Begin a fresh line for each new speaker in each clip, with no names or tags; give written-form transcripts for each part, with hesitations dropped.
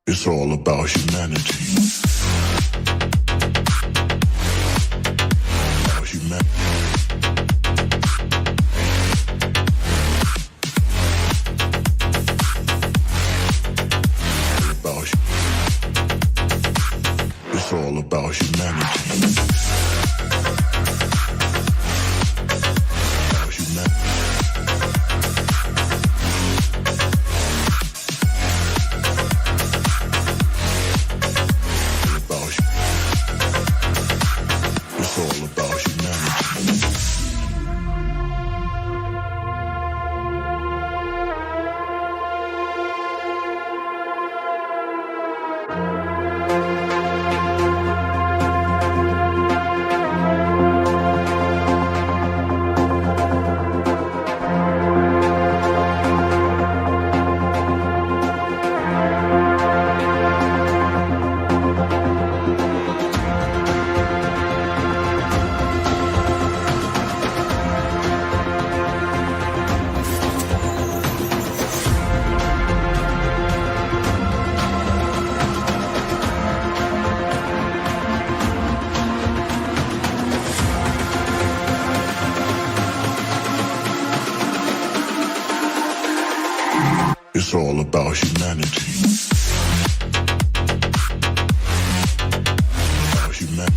It's all about humanity. About humanity. It's all about humanity. About humanity. humanity. About humanity.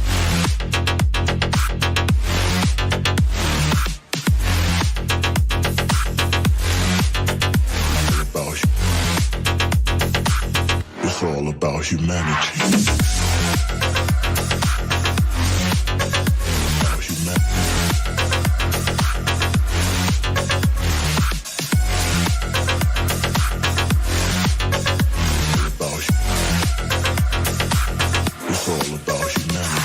It's all about humanity. About humanity. It's all about humanity.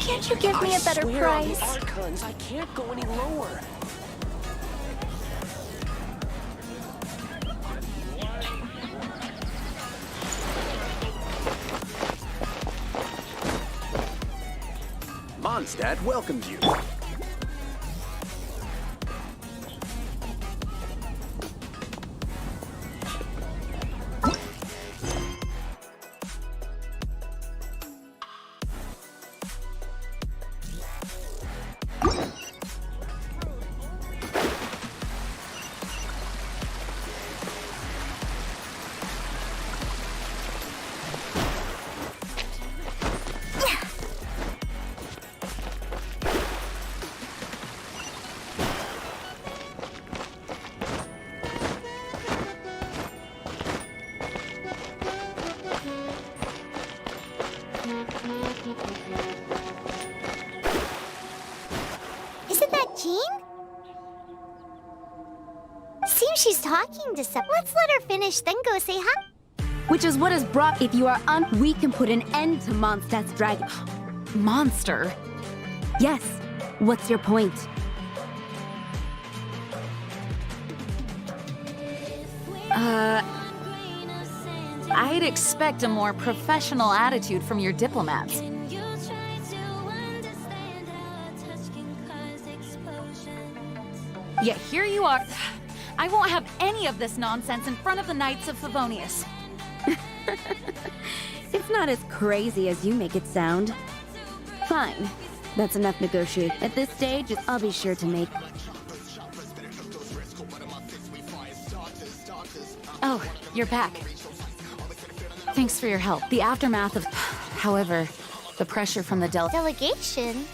Can't you give me a better price?
Archons, I can't go any lower. Mondstadt welcomes you.
Isn't that Jean? Seems she's talking to someone. Let's let her finish, then go say hi.
Which is what is brought. If you are we can put an end to Mondstadt's dragon. Monster? Yes. What's your point?
I'd expect a more professional attitude from your diplomats. Yet here you are. I won't have any of this nonsense in front of the Knights of Favonius.
It's not as crazy as you make it sound. Fine. That's enough negotiate. At this stage, I'll be sure to make...
Oh, you're back. Thanks for your help. The aftermath of... However, the pressure from the
Delegation?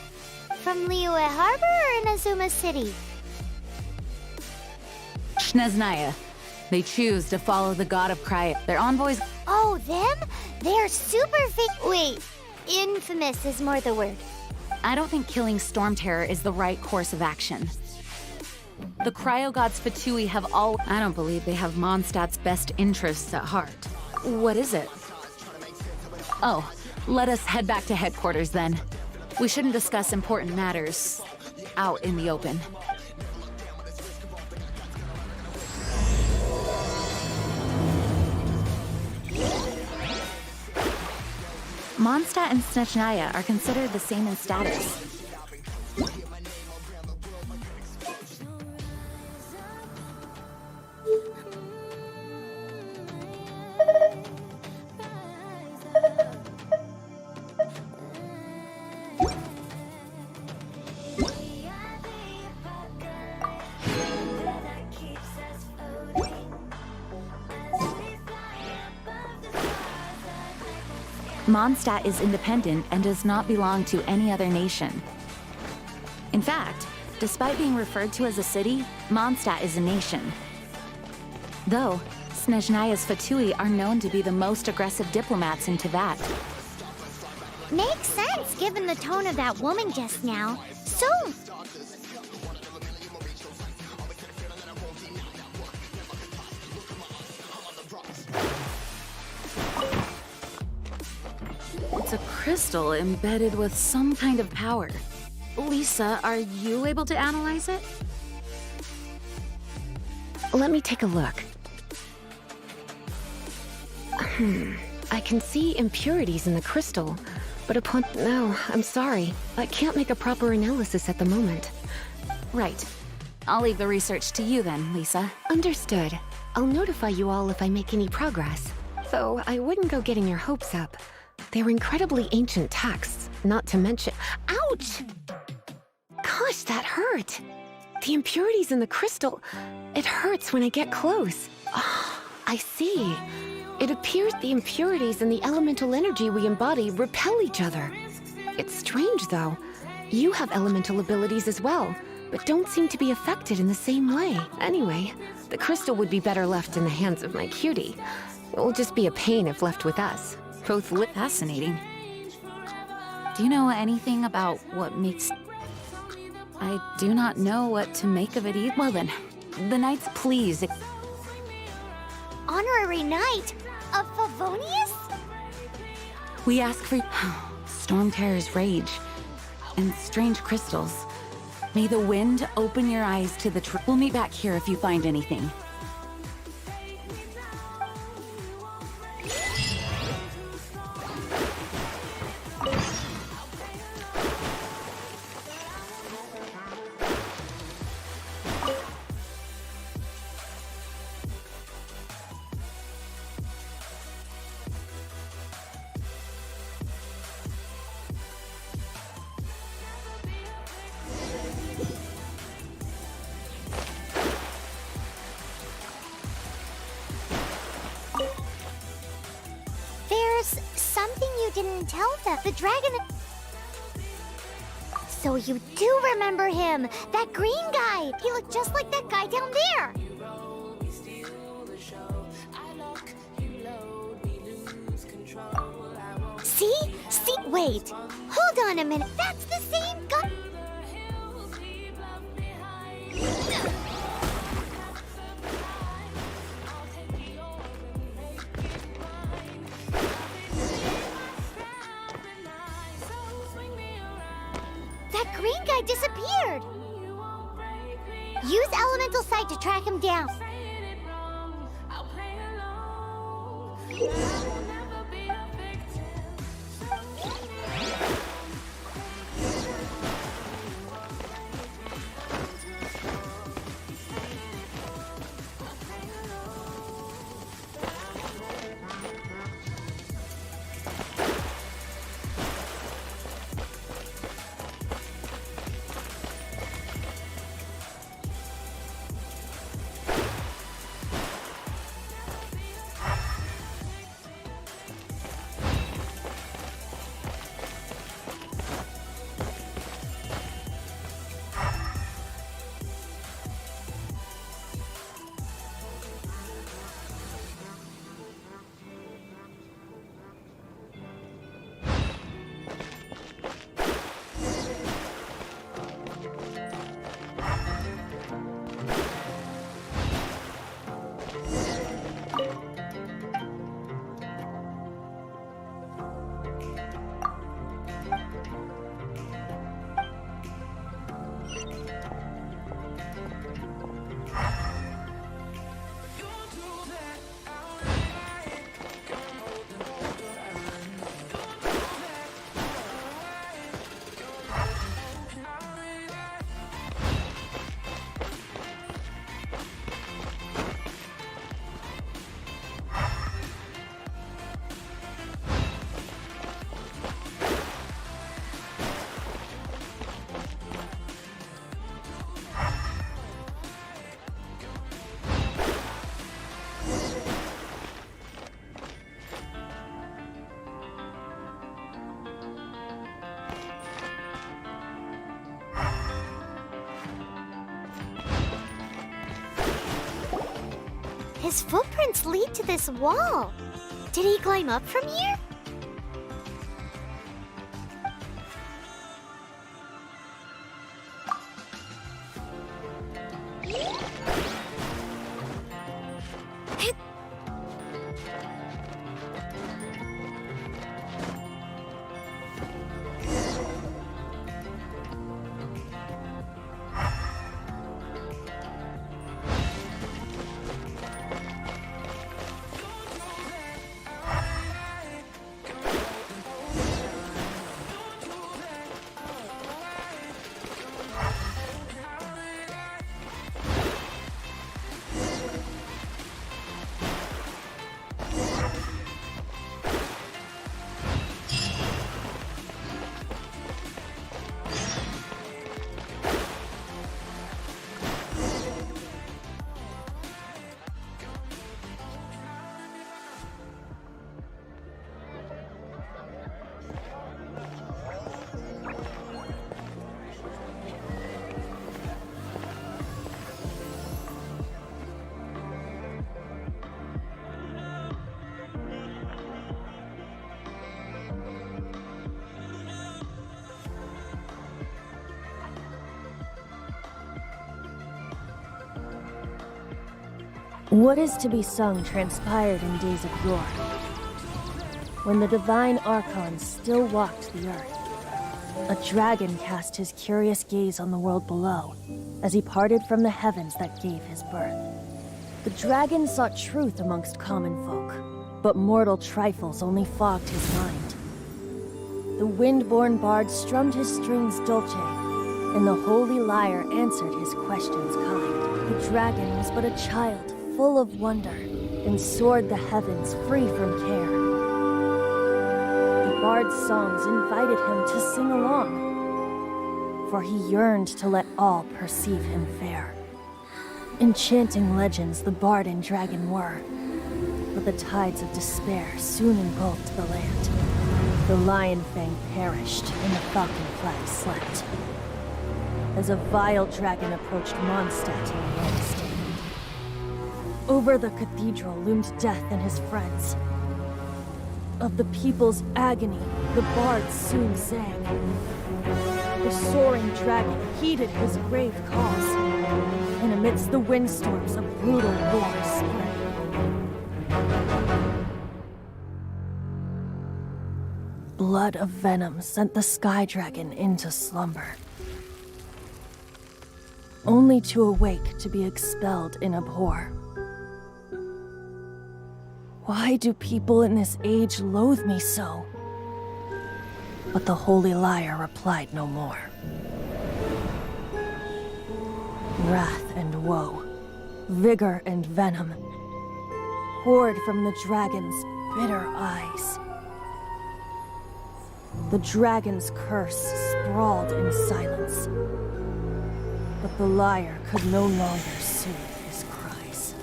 From Liyue Harbor or Inazuma City?
Shneznaya. They choose to follow the god of Cry. Their envoys...
Oh, them? They're super wait, infamous is more the word.
I don't think killing Storm Terror is the right course of action. The cryo gods Fatui have all— I don't believe they have Mondstadt's best interests at heart. What is it? Oh, let us head back to headquarters then. We shouldn't discuss important matters out in the open. Mondstadt and Snezhnaya are considered the same in status. Mondstadt is independent and does not belong to any other nation. In fact, despite being referred to as a city, Mondstadt is a nation. Though, Snezhnaya's Fatui are known to be the most aggressive diplomats in Teyvat.
Makes sense given the tone of that woman just now. So,
It's a crystal embedded with some kind of power. Lisa, are you able to analyze it?
Let me take a look. I can see impurities in the crystal, but upon— No, I'm sorry. I can't make a proper analysis at the moment.
Right. I'll leave the research to you then, Lisa.
Understood. I'll notify you all if I make any progress. Though I wouldn't go getting your hopes up. They're incredibly ancient texts, not to mention— Ouch! Gosh, that hurt! The impurities in the crystal— It hurts when I get close. Oh, I see. It appears the impurities and the elemental energy we embody repel each other. It's strange, though. You have elemental abilities as well, but don't seem to be affected in the same way. Anyway, the crystal would be better left in the hands of my cutie. It will just be a pain if left with us. Both
Fascinating. Do you know anything about what makes— I do not know what to make of it either. Well then, the Knights please—
honorary knight of Favonius?
We ask for Storm Terror's rage and strange crystals. May the wind open your eyes to the truth. We'll meet back here if you find anything.
There's something you didn't tell them. The dragon... So you do remember him! That green guy! He looked just like that guy down there! See? See? Wait! Hold on a minute! That's the same guy! That green guy disappeared! Use elemental sight to track him down. His footprints lead to this wall. Did he climb up from here?
What is to be sung transpired in days of yore, when the divine archons still walked the earth. A dragon cast his curious gaze on the world below, as he parted from the heavens that gave his birth. The dragon sought truth amongst common folk, but mortal trifles only fogged his mind. The wind-born bard strummed his strings dolce, and the holy lyre answered his questions kind. The dragon was but a child, full of wonder, and soared the heavens free from care. The bard's songs invited him to sing along, for he yearned to let all perceive him fair. Enchanting legends the bard and dragon were, but the tides of despair soon engulfed the land. The lion fang perished, and the falcon flag slept, as a vile dragon approached Mondstadt in a long stand. Over the cathedral loomed death and his friends. Of the people's agony, the bard soon sang. The soaring dragon heeded his grave calls, and amidst the windstorms a brutal war spread. Blood of venom sent the sky dragon into slumber, only to awake to be expelled in abhor. Why do people in this age loathe me so? But the holy lyre replied no more. Wrath and woe, vigor and venom, poured from the dragon's bitter eyes. The dragon's curse sprawled in silence, but the lyre could no longer soothe his cries.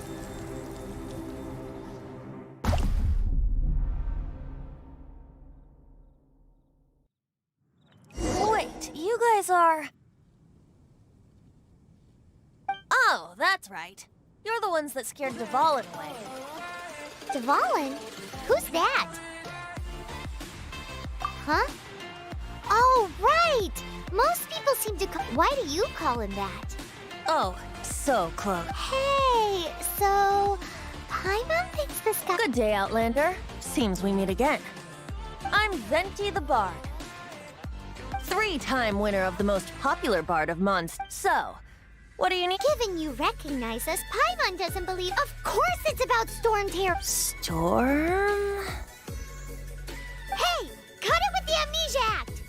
Wait, you guys are... Oh, that's right. You're the ones that scared Dvalin away.
Dvalin? Who's that? Huh? Oh, right! Most people seem to call... Why do you call him that?
Oh, so close.
Hey, so... Paimon thinks this guy...
Good day, Outlander. Seems we meet again. I'm Venti the Bard. 3-time winner of the most popular bard of Mondstadt. So, what do you need?
Given you recognize us, Paimon doesn't believe... Of course it's about Storm Terror...
Storm?
Hey! Cut it with the Amnesia Act!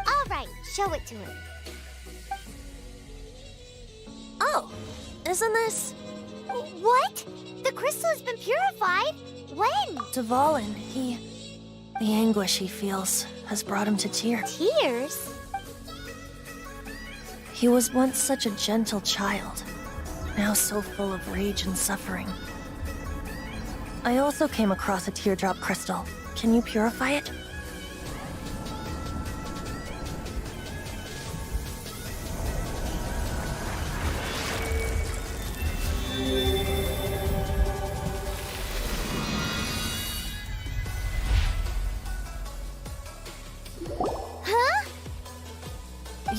All right, show it to him.
Oh, isn't this...
What? The crystal has been purified? When?
Dvalin, the anguish he feels has brought him to tears.
Tears?
He was once such a gentle child, now so full of rage and suffering. I also came across a teardrop crystal. Can you purify it?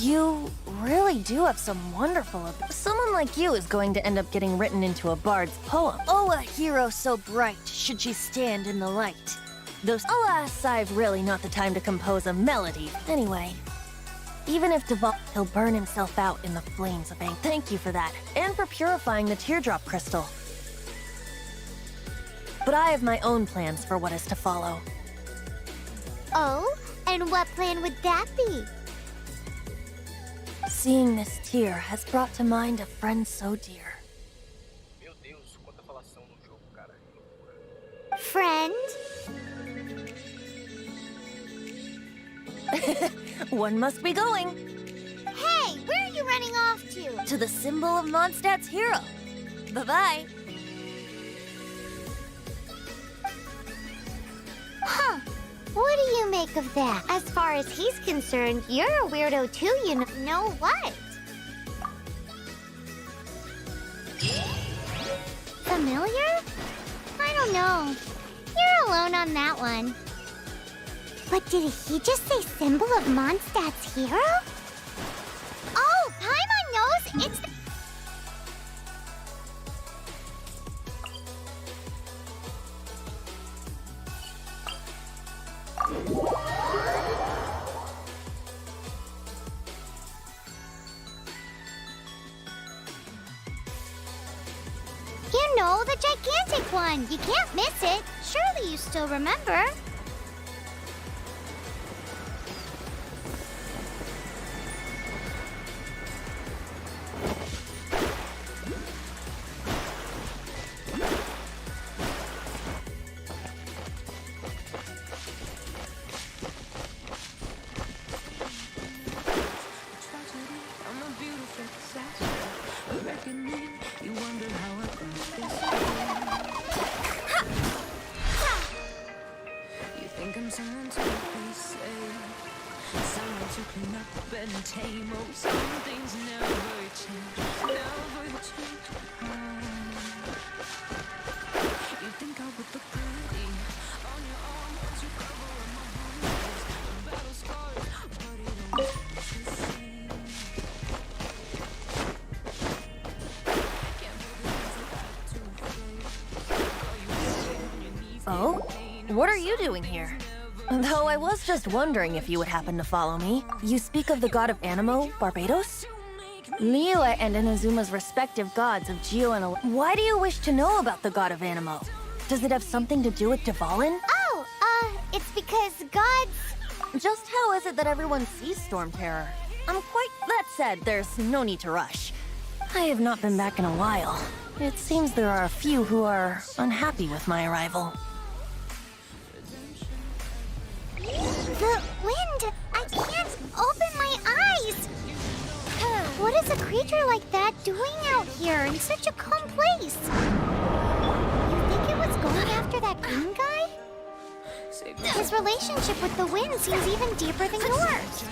You really do have some wonderful... Someone like you is going to end up getting written into a bard's poem. Oh, a hero so bright, should she stand in the light. Alas, I've really not the time to compose a melody. Anyway, even if he'll burn himself out in the flames of anger. Thank you for that, and for purifying the teardrop crystal. But I have my own plans for what is to follow.
Oh? And what plan would that be?
Seeing this tear has brought to mind a friend so dear.
Meu Deus, quanta falação no jogo, cara.
Friend?
One must be going.
Hey, where are you running off to?
To the symbol of Mondstadt's hero. Bye-bye.
Huh. What do you make of that? As far as he's concerned, you're a weirdo too, you know what? Familiar? I don't know. You're alone on that one. But did he just say symbol of Mondstadt's hero? Oh, Paimon knows! It's the... You know, the gigantic one! You can't miss it! Surely you still remember?
Oh? What are you doing here? Though I was just wondering if you would happen to follow me. You speak of the god of Animo, Barbados? Liyue and Inazuma's respective gods of Geo and Why do you wish to know about the god of Animo? Does it have something to do with Dvalin?
Oh, it's because gods...
Just how is it that everyone sees Storm Terror? That said, there's no need to rush. I have not been back in a while. It seems there are a few who are unhappy with my arrival.
The wind! I can't open my eyes! What is a creature like that doing out here in such a calm place? You think it was going after that green guy? His relationship with the wind seems even deeper than yours.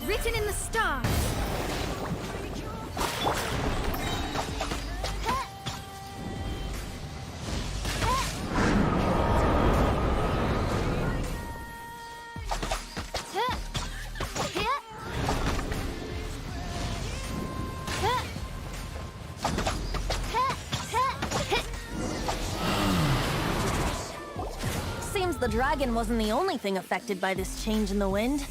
Written in the stars.
Seems the dragon wasn't the only thing affected by this change in the wind.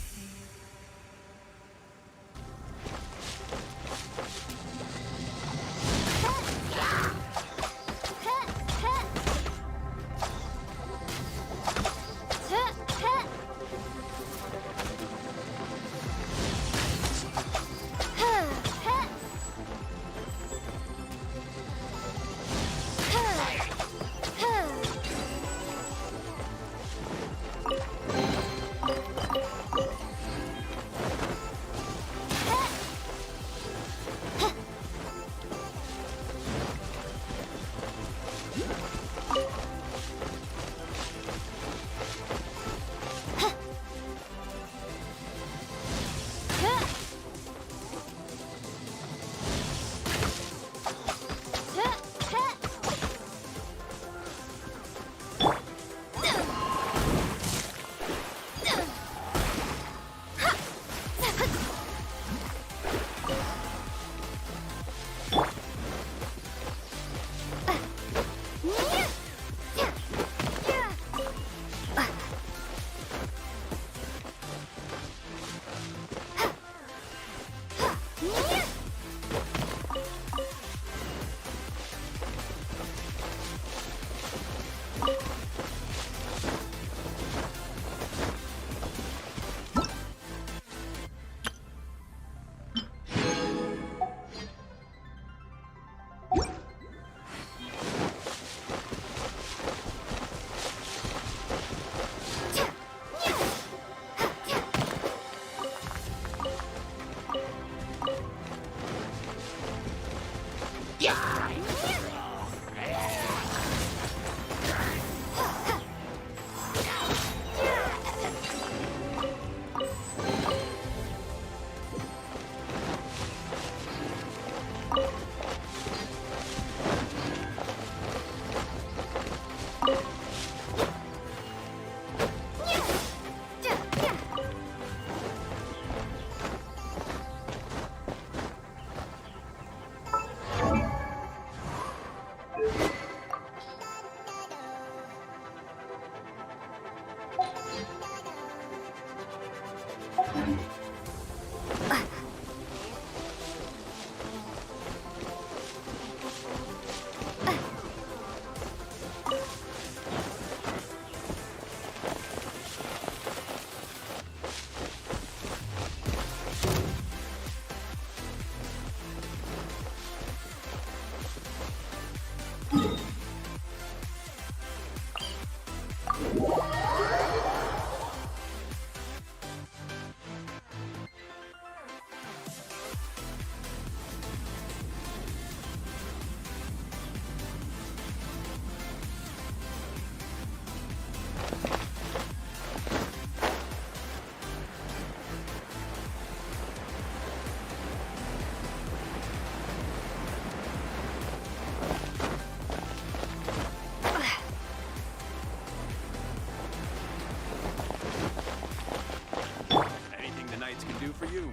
Anything the knights can do for you.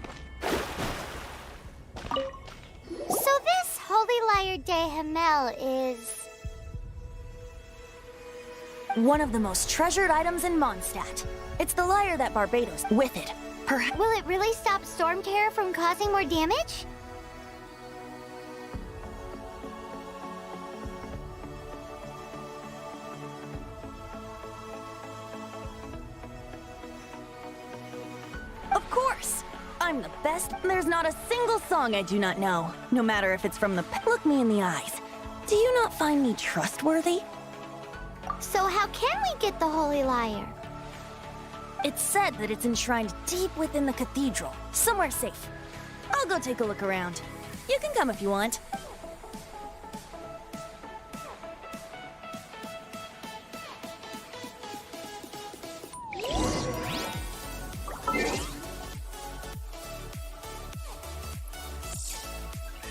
So this Holy Lyre de Hamel is...
One of the most treasured items in Mondstadt. It's the lyre that Barbados with it.
Will it really stop Storm Terror from causing more damage?
Of course! I'm the best. There's not a single song I do not know, no matter if it's from the... Look me in the eyes. Do you not find me trustworthy?
So how can we get the Holy Lyre?
It's said that it's enshrined deep within the cathedral, somewhere safe. I'll go take a look around. You can come if you want.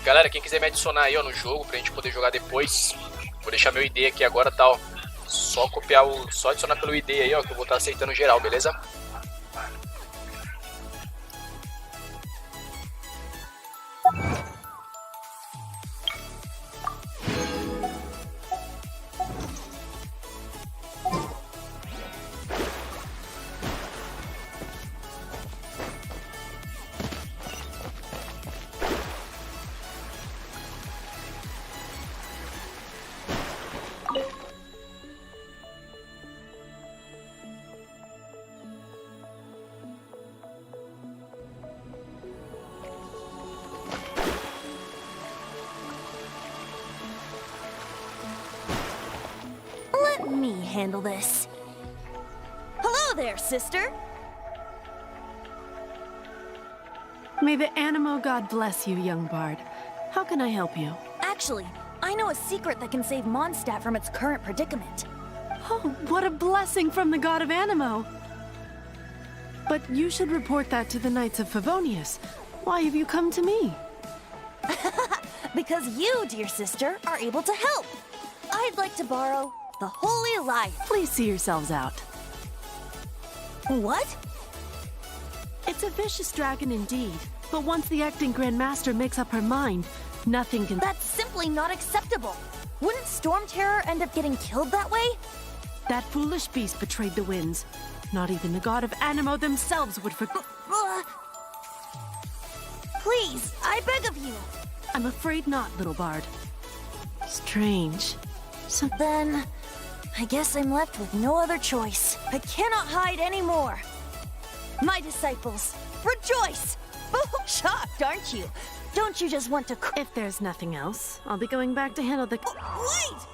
Galera, quem quiser me adicionar aí, ó, no jogo pra gente poder jogar depois, vou deixar meu ID aqui agora, tá, ó. Só copiar o... Só adicionar pelo ID aí, ó, que eu vou estar aceitando geral, beleza?
Let me handle this. Hello there, sister!
May the Animo God bless you, young bard. How can I help you?
Actually, I know a secret that can save Mondstadt from its current predicament.
Oh, what a blessing from the god of Animo! But you should report that to the Knights of Favonius. Why have you come to me?
Because you, dear sister, are able to help. I'd like to borrow the Holy Lyre.
Please see yourselves out.
What?
It's a vicious dragon indeed, but once the acting Grand Master makes up her mind, nothing can...
That's simply not acceptable. Wouldn't Storm Terror end up getting killed that way?
That foolish beast betrayed the winds. Not even the god of Animo themselves would forgive...
Please, I beg of you.
I'm afraid not, little bard. Strange. So
Then, I guess I'm left with no other choice. I cannot hide anymore. My disciples, rejoice! Oh, shocked, aren't you? Don't you just want to...
if there's nothing else, I'll be going back to handle the...
Wait!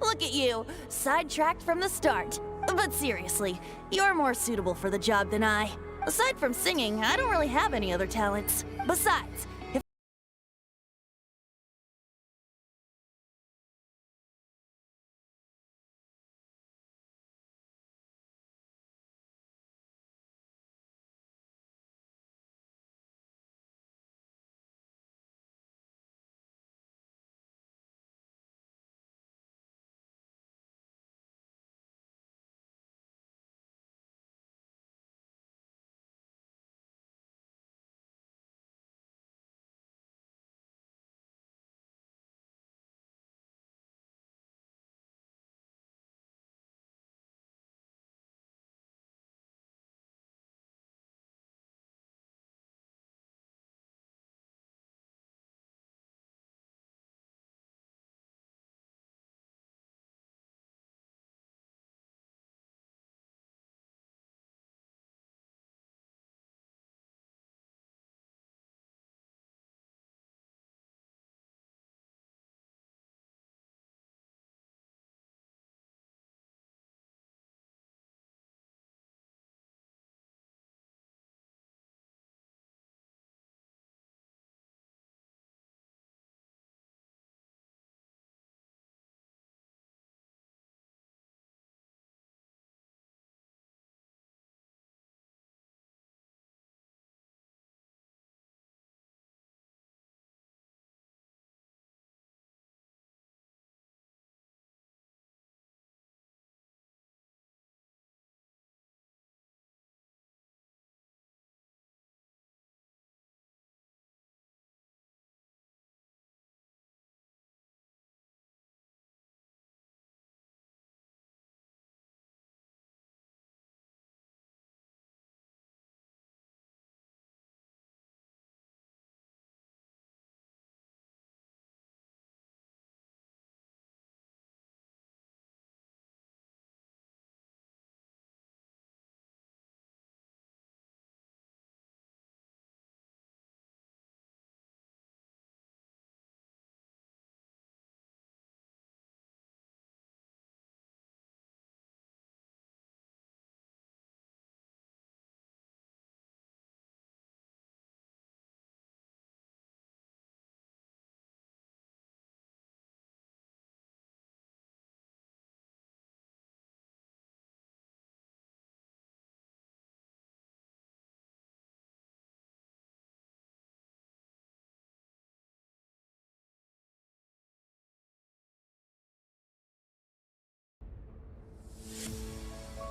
Look at you, sidetracked from the start. But seriously, you're more suitable for the job than I. Aside from singing, I don't really have any other talents. Besides, if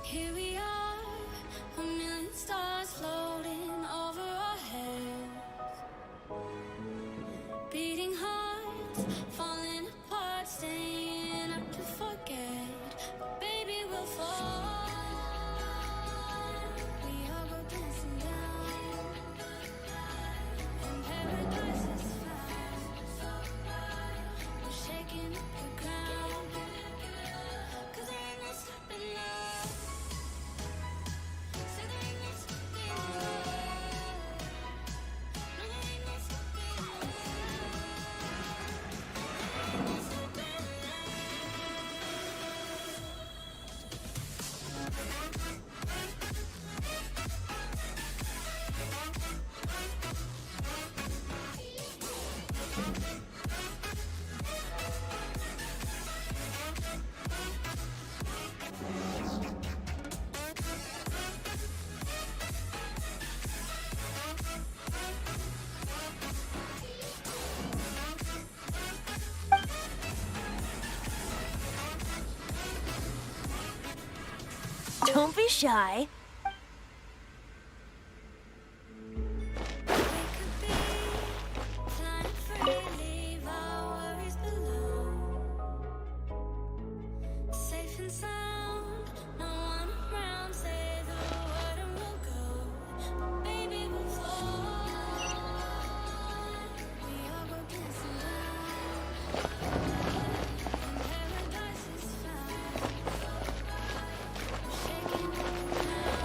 here we are, a million stars floating over our heads. Beating hearts, falling apart, staying up to forget. But baby, we'll fall. We all go dancing down, and paradise is found. We're shaking up the ground, 'cause there ain't no stopping us. Say there ain't no stopping us. No, there ain't no stopping us. Ain't no stopping us.
don't be shy.
Flying free, leave our worries below. Safe and sound, no one around. Say the word and we'll go. Baby, we'll fly. We all go dancing down, and paradise is found. We're shaking up the ground.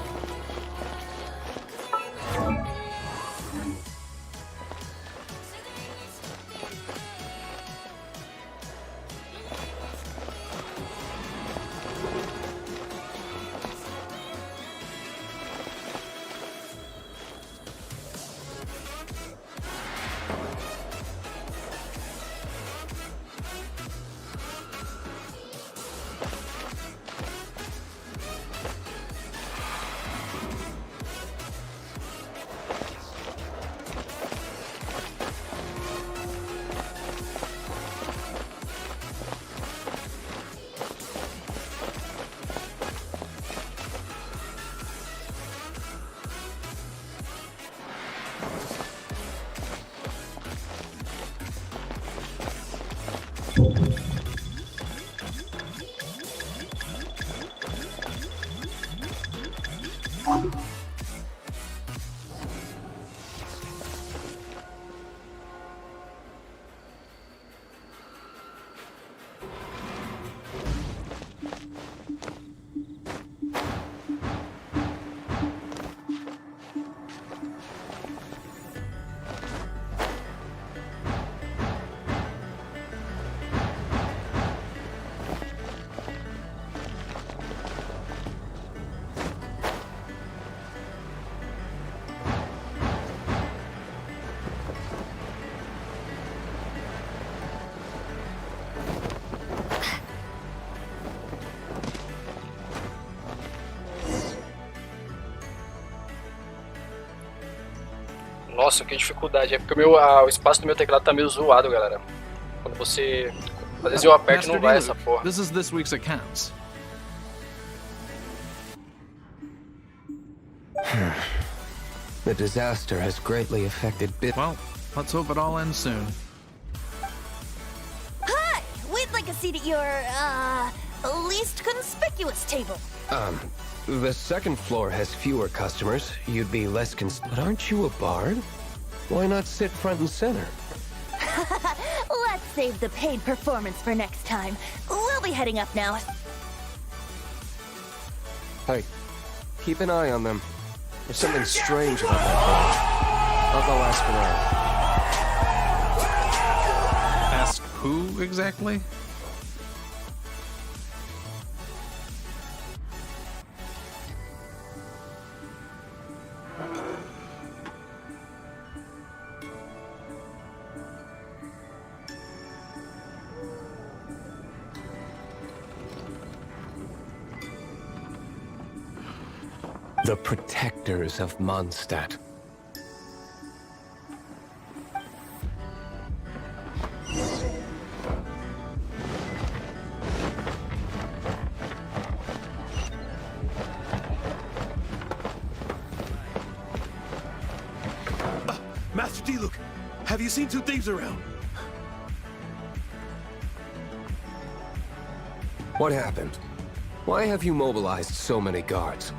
Nossa, que dificuldade. É porque o espaço do meu teclado tá meio zoado, galera. Quando você... Às vezes eu aperto e não vai essa porra.
This is this week's accounts.
The disaster has greatly affected
Well, let's hope it all ends soon.
Hi! We'd like a seat at your, least conspicuous table.
The second floor has fewer customers. You'd be less But aren't you a bard? Why not sit front and center?
Let's save the paid performance for next time. We'll be heading up now.
Hey, keep an eye on them. There's something strange about that bard. I'll go ask around.
Ask who exactly?
The protectors of Mondstadt.
Master D-Luke, have you seen two thieves around?
What happened? Why have you mobilized so many guards?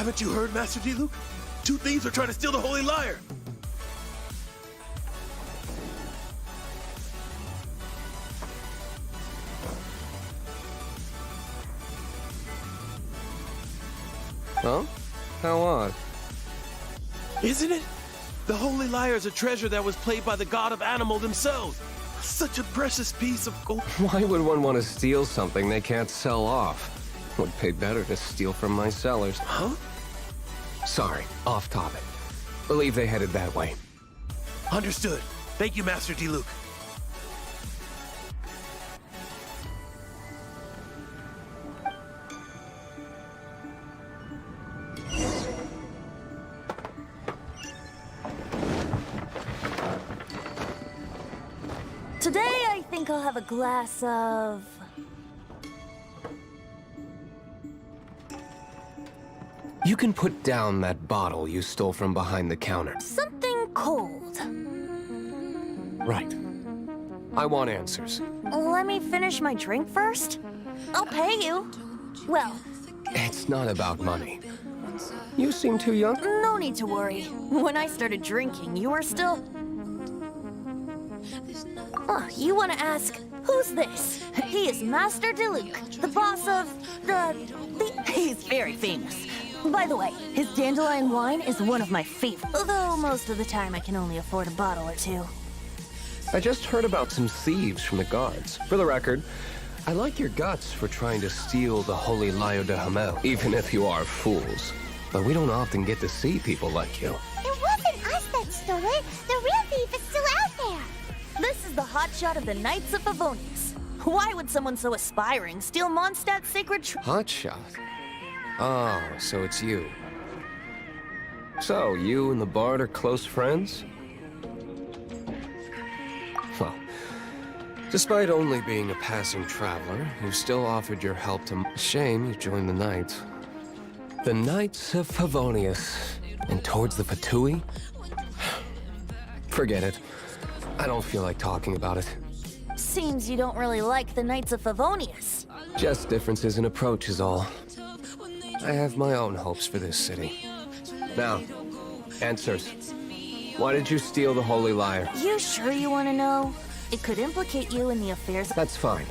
Haven't you heard, Master D-Luke? Two thieves are trying to steal the Holy Lyre!
Huh? How odd.
Isn't it? The Holy Lyre is a treasure that was played by the god of animal themselves. Such a precious piece of gold.
Why would one want to steal something they can't sell off? Would pay better to steal from my sellers.
Huh?
Sorry, off topic. Believe they headed that way.
Understood. Thank you, Master D-Luke.
Today, I think I'll have a glass of...
You can put down that bottle you stole from behind the counter.
something cold.
Right. I want answers.
Let me finish my drink first. I'll pay you. Well,
It's not about money. You seem too young.
no need to worry. When I started drinking, you were still... Oh, you want to ask, who's this? He is Master D-Luke, the boss of He's very famous. By the way, his dandelion wine is one of my favorites. Although most of the time I can only afford a bottle or two.
I just heard about some thieves from the guards. For the record, I like your guts for trying to steal the Holy Lyre de Hamel, even if you are fools. But we don't often get to see people like you.
It wasn't us that stole it. The real thief is still out there.
This is the hotshot of the Knights of Favonius. Why would someone so aspiring steal Mondstadt's sacred
Hotshot? Oh, so it's you. So, you and the Bard are close friends? Well, despite only being a passing traveler, you still offered your help to... Shame you joined the Knights. The Knights of Favonius. And towards the Fatui? Forget it. I don't feel like talking about it.
Seems you don't really like the Knights of Favonius.
Just differences in approach is all. I have my own hopes for this city. Now, answers. Why did you steal the Holy Lyre?
You sure you want to know? It could implicate you in the affairs.
That's fine.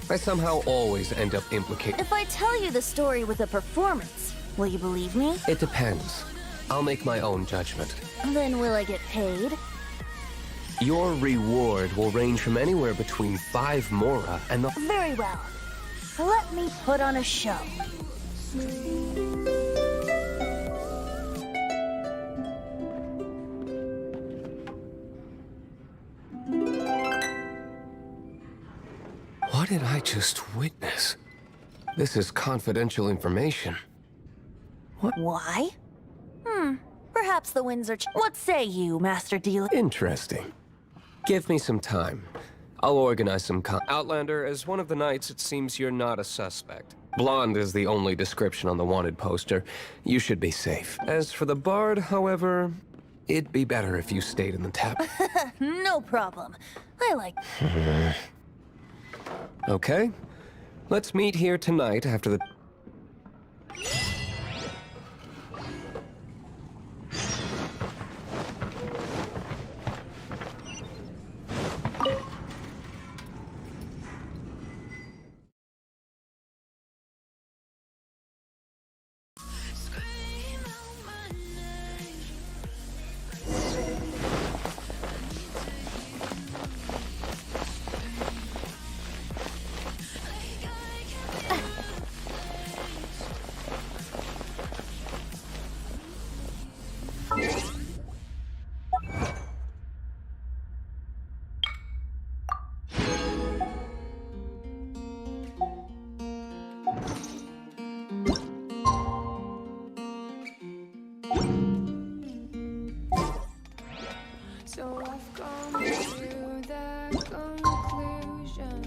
I somehow always end up implicated.
If I tell you the story with a performance, will you believe me?
It depends. I'll make my own judgment.
Then will I get paid?
Your reward will range from anywhere between 5 mora and the...
Very well. Let me put on a show.
What did I just witness? This is confidential information. What?
Why? Perhaps the winds are what say you, Master Dealer?
Interesting. Give me some time. I'll organize some Outlander, as one of the knights, it seems you're not a suspect. Blonde is the only description on the wanted poster. You should be safe. As for the bard, however, it'd be better if you stayed in the tap.
No problem. I like...
Okay. Let's meet here tonight after the...
So I've come to the conclusion,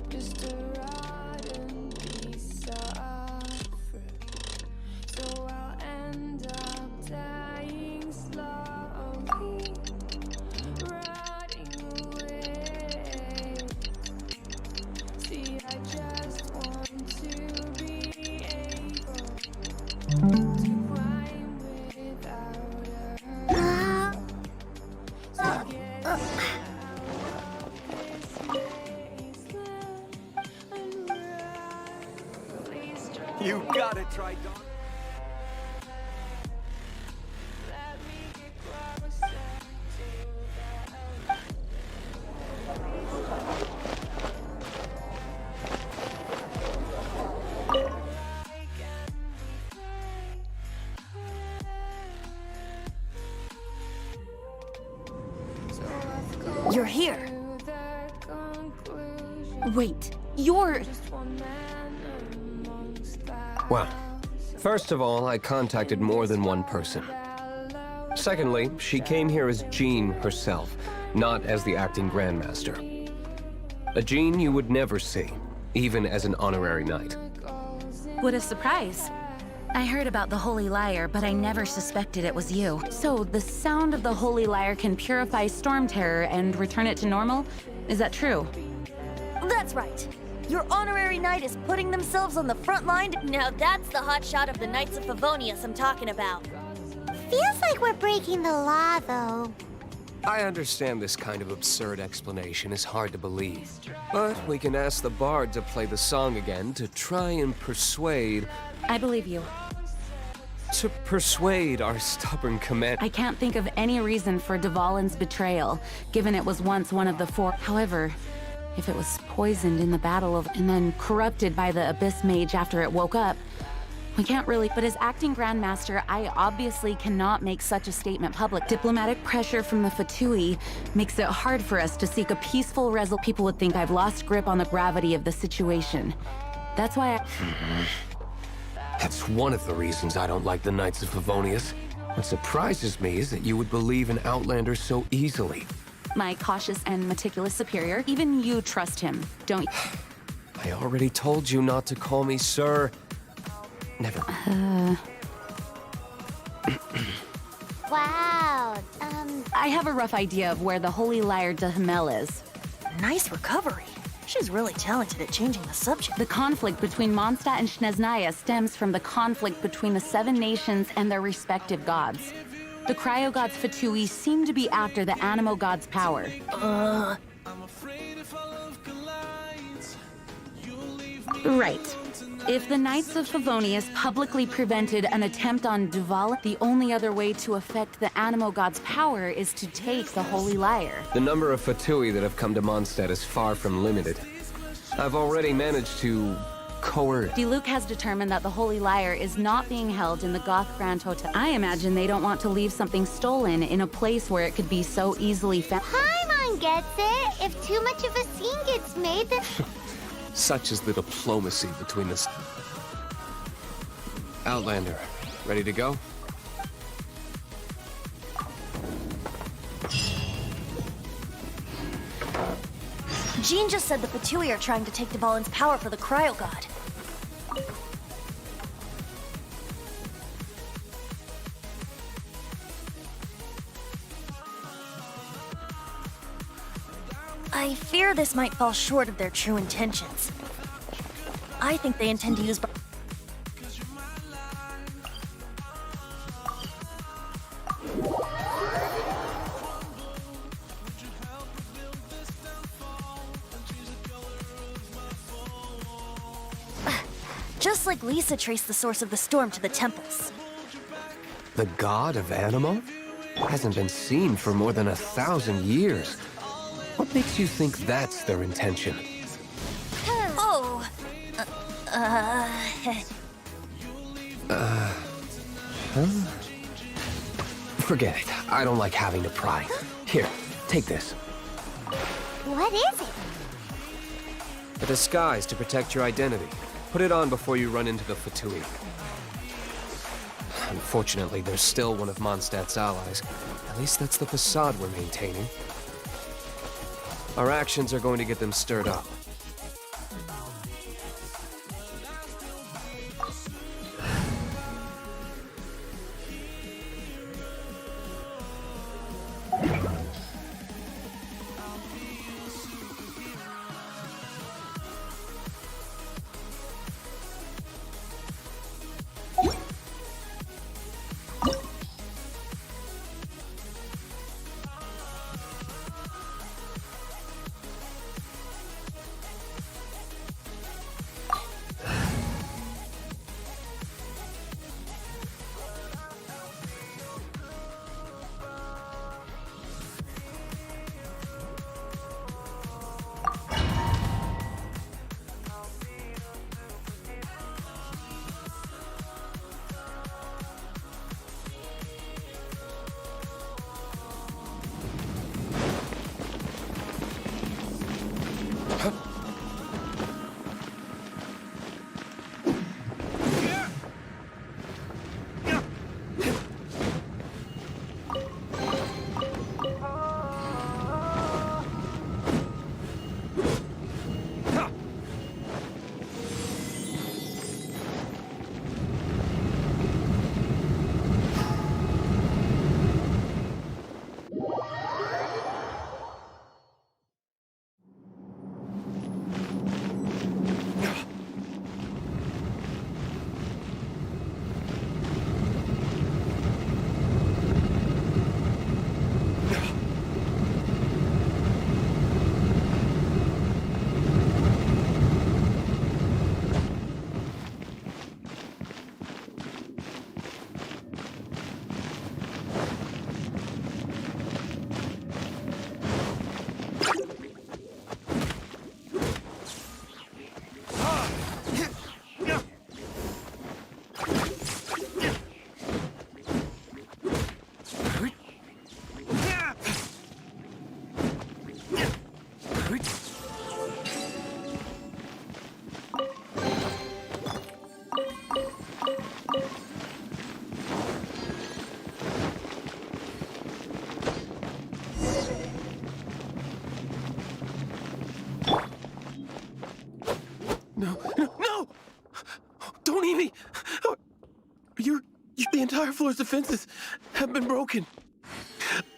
just a rotten piece of fruit. So I'll end up dying slowly, rotting away. See, I just want to be able to climb without a
You gotta try Dawn.
You're here.
Wait, you're...
Well, first of all, I contacted more than one person. Secondly, she came here as Jean herself, not as the acting Grandmaster. A Jean you would never see, even as an honorary knight.
What a surprise. I heard about the Holy Lyre, but I never suspected it was you.
So, the sound of the Holy Lyre can purify Storm Terror and return it to normal? Is that true?
That's right. Your honorary knight is putting themselves on the front line. Now that's the hotshot of the Knights of Favonius I'm talking about.
Feels like we're breaking the law, though.
I understand this kind of absurd explanation is hard to believe, but we can ask the bard to play the song again to try and persuade...
I believe you.
To persuade our stubborn command...
I can't think of any reason for Dvalin's betrayal, given it was once one of the 4. However, if it was poisoned in the battle of... and then corrupted by the Abyss Mage after it woke up, we can't really... But as acting Grandmaster, I obviously cannot make such a statement public. Diplomatic pressure from the Fatui makes it hard for us to seek a peaceful resolution. People would think I've lost grip on the gravity of the situation. That's why I...
That's one of the reasons I don't like the Knights of Favonius. What surprises me is that you would believe in Outlander so easily.
My cautious and meticulous superior, even you trust him, don't you?
I already told you not to call me sir. Never.
Wow.
I have a rough idea of where the Holy Lyre de Hamel is.
Nice recovery. She's really talented at changing the subject.
The conflict between Mondstadt and Snezhnaya stems from the conflict between the 7 nations and their respective gods. The cryo-gods Fatui seem to be after the Animo god's power. Right. If the Knights of Favonius publicly prevented an attempt on Duval, the only other way to affect the Animo god's power is to take the Holy Lyre.
The number of Fatui that have come to Mondstadt is far from limited. I've already managed to coerce.
Diluc has determined that the Holy Lyre is not being held in the Goth Grand Hotel. I imagine they don't want to leave something stolen in a place where it could be so easily found.
Paimon gets it. If too much of a scene gets made, then...
Such is the diplomacy between us. Outlander, ready to go?
Jean just said the Fatui are trying to take Dvalin's power for the Cryo God. I fear this might fall short of their true intentions. I think they intend to use... Just like Lisa traced the source of the storm to the temples.
The god of Animo? Hasn't been seen for more than 1,000 years. What makes you think that's their intention?
Oh...
Forget it. I don't like having to pry. Here, take this.
What is it?
A disguise to protect your identity. Put it on before you run into the Fatui. Unfortunately, there's still one of Mondstadt's allies. At least that's the facade we're maintaining. Our actions are going to get them stirred up.
The entire floor's defenses have been broken.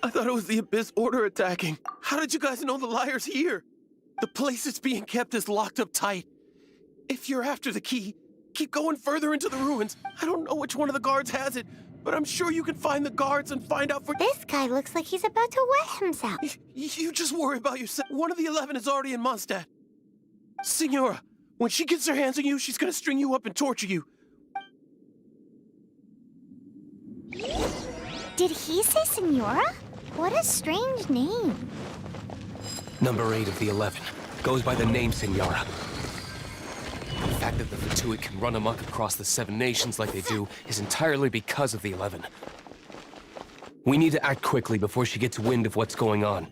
I thought it was the Abyss Order attacking. How did you guys know the liar's here? The place it's being kept is locked up tight. If you're after the key, keep going further into the ruins. I don't know which one of the guards has it, but I'm sure you can find the guards and find out for—
This guy looks like he's about to wet himself.
You just worry about yourself. One of the 11 is already in Mondstadt. Signora, when she gets her hands on you, she's gonna string you up and torture you.
Did he say Senora? What a strange name.
Number 8 of the 11 goes by the name Senora. The fact that the Fatuit can run amok across the 7 nations like they do is entirely because of the 11. We need to act quickly before she gets wind of what's going on.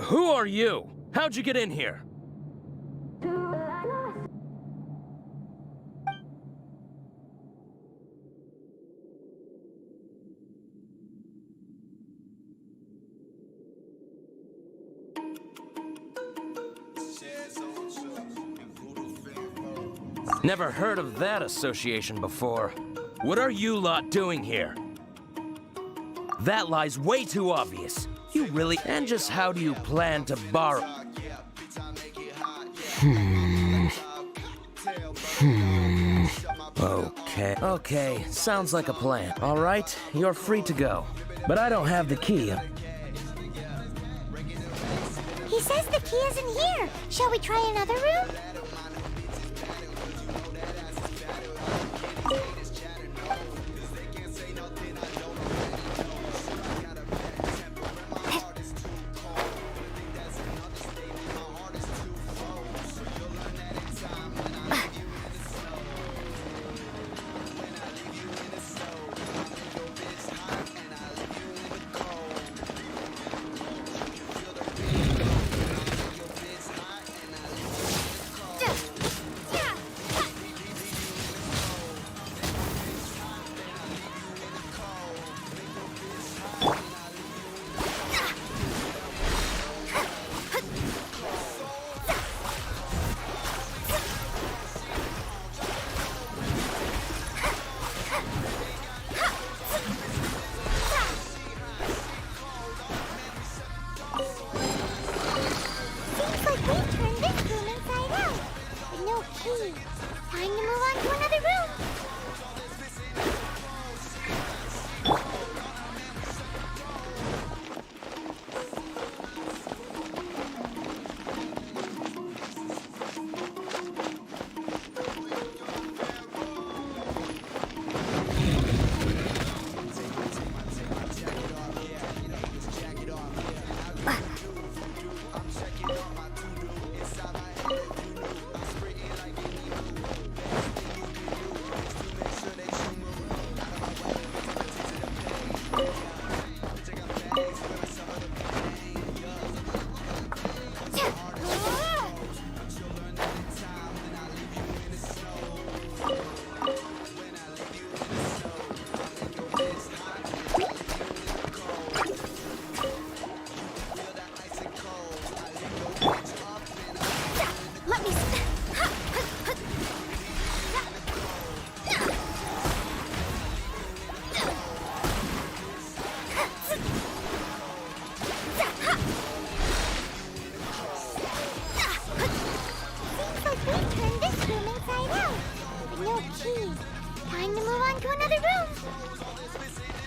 Who are you? How'd you get in here? Never heard of that association before. What are you lot doing here? That lie's way too obvious. You really— And just how do you plan to borrow? Okay, sounds like a plan. All right, you're free to go. But I don't have the key.
He says the key isn't here. Shall we try another room?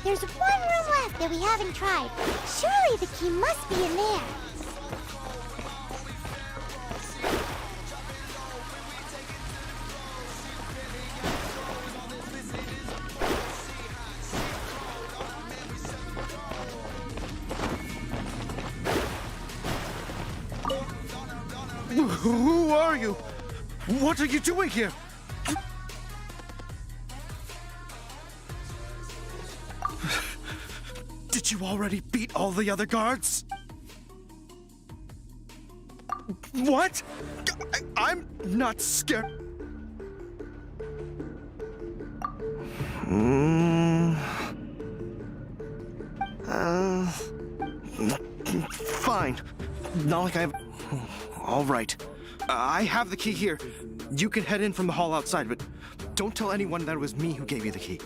There's one room left that we haven't tried. Surely the key must be in there.
Who are you?
What are you doing here? Did you already beat all the other guards? What? I'm not scared. Fine. Not like I have... All right. I have the key here. You can head in from the hall outside, but don't tell anyone that it was me who gave you the key.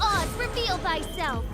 Oz, reveal thyself!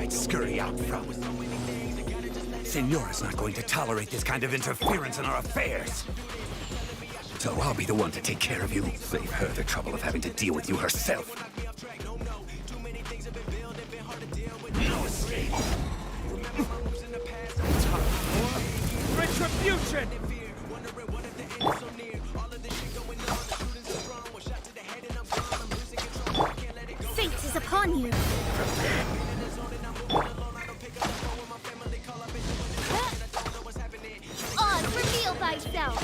Scurry out from. Senora's not going to tolerate this kind of interference in our affairs. So I'll be the one to take care of you. Save her the trouble of having to deal with you herself. No escape. Retribution!
Fate is upon you. Oz, reveal thyself.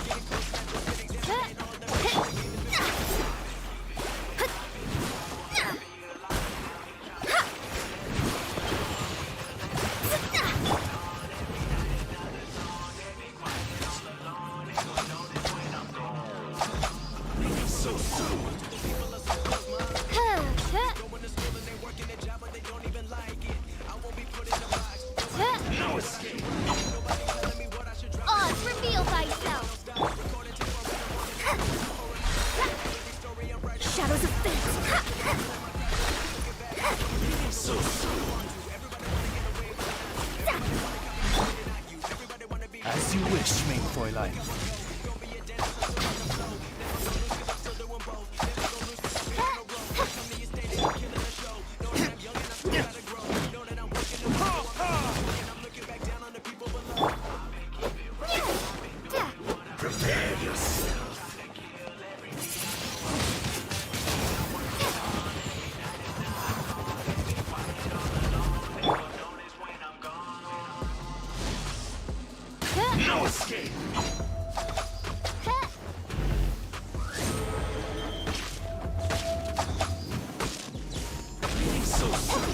Oz, reveal thyself.
Schmink, Fräulein. Prepare yourself. No escape. So soon.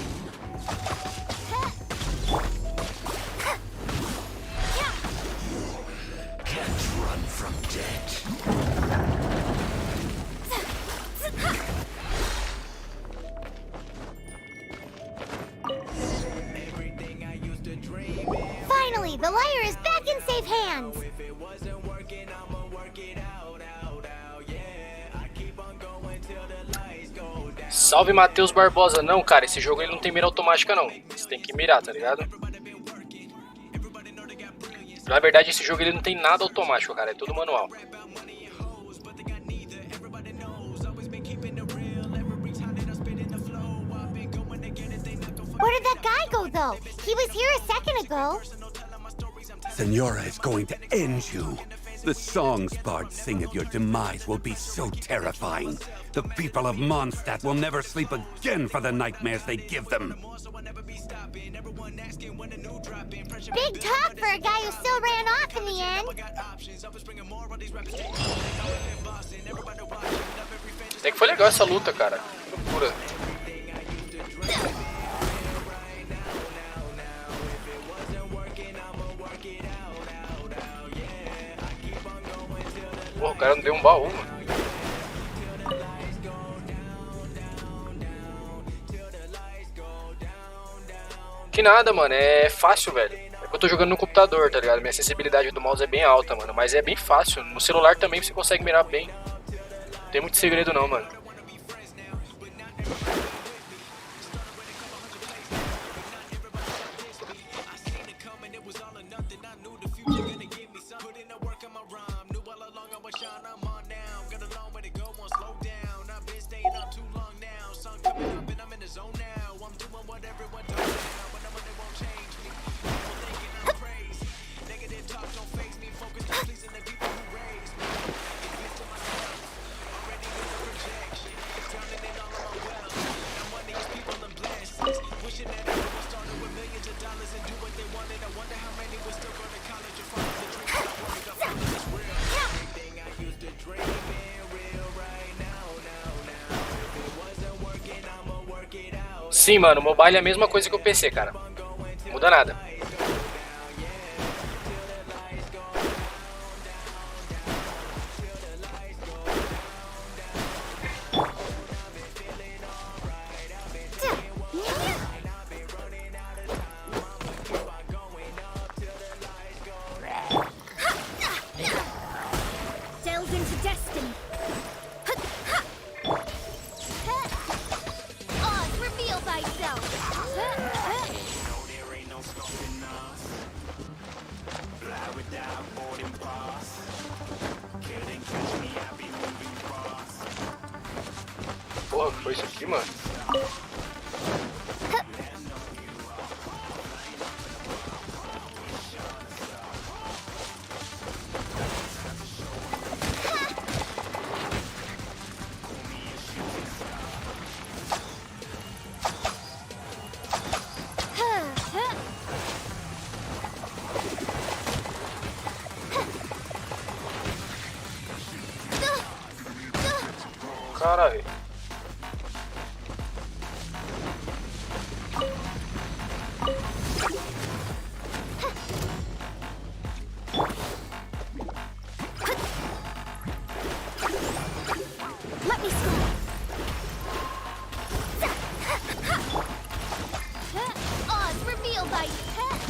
Can't run from death.
Finally, the lyre is back in safe hands.
Salve Matheus Barbosa. Não, cara, esse jogo ele não tem mira automática não. Você tem que mirar, tá ligado? Na verdade, esse jogo ele não tem nada automático, cara. É tudo manual.
Where did that guy go, though? He was here a second ago.
Senora is going to end you. The songs bards sing of your demise will be so terrifying. The people of Mondstadt will never sleep again for the nightmares they give them.
Big talk for a guy who still ran off in the end.
Até que foi legal essa luta, cara. Loucura. Pô, o cara não deu um baú, mano. Que nada, mano. É fácil, velho. É que eu tô jogando no computador, tá ligado? Minha sensibilidade do mouse é bem alta, mano. Mas é bem fácil. No celular também você consegue mirar bem. Não tem muito segredo não, mano. Sim, mano, o mobile é a mesma coisa que o PC, cara. Não muda nada.
Delve into destiny. Oz, reveal thyself.
Porra, que foi isso aqui, mano? Caralho.
Let me see. Oz, reveal thyself.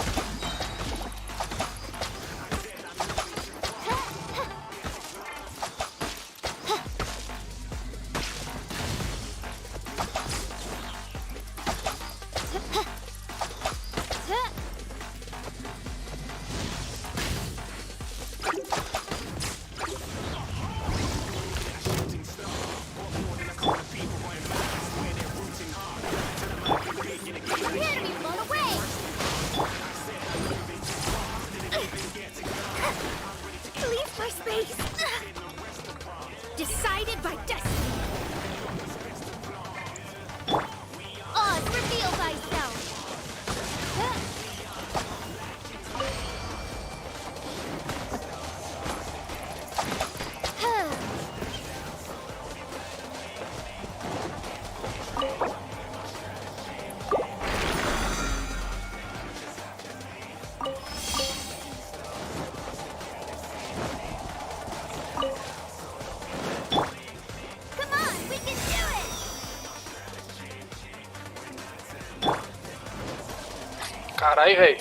Caralho, velho.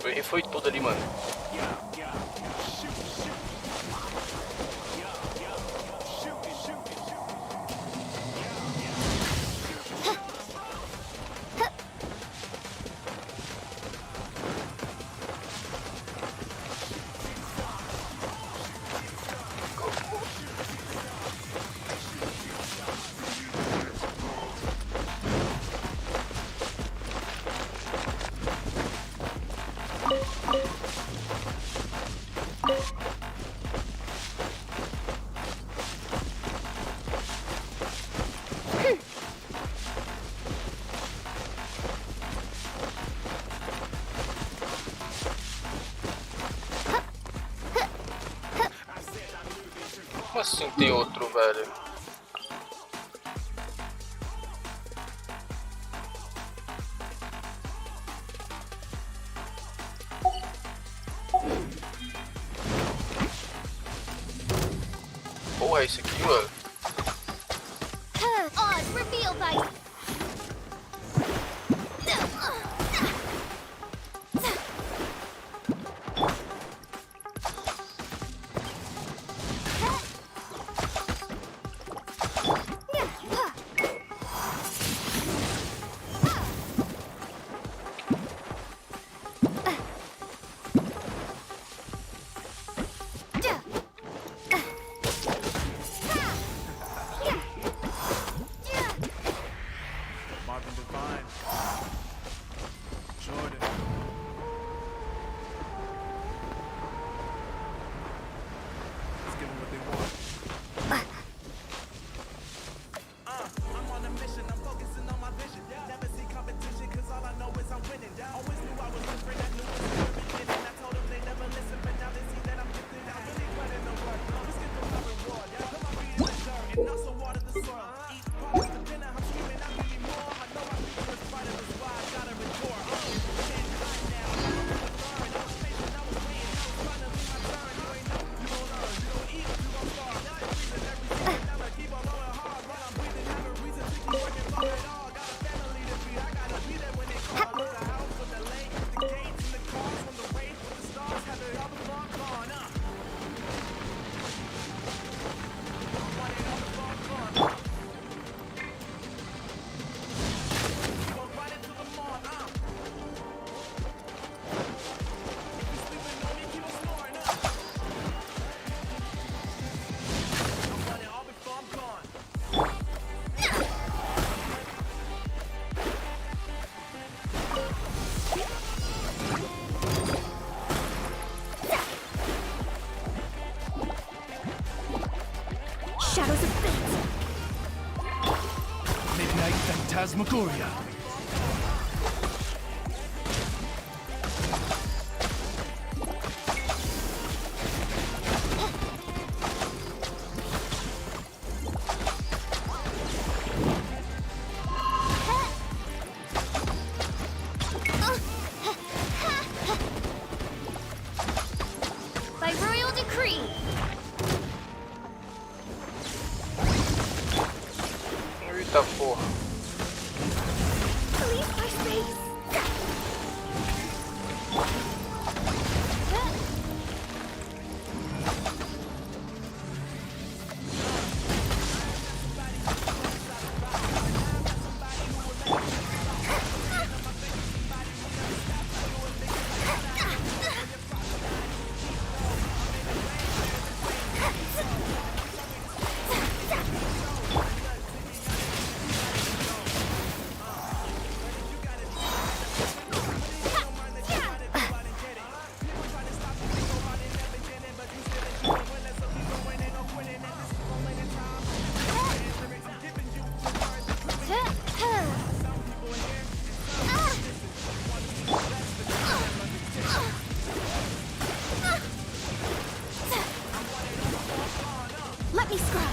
Eu errei foi tudo ali, mano. Como assim tem outro, velho? Porra, esse aqui, mano.
Oz, reveal by...
Shadows of Fate! Midnight Phantasmagoria!
By royal decree!
Eita porra.
Please, my space! Let me scry.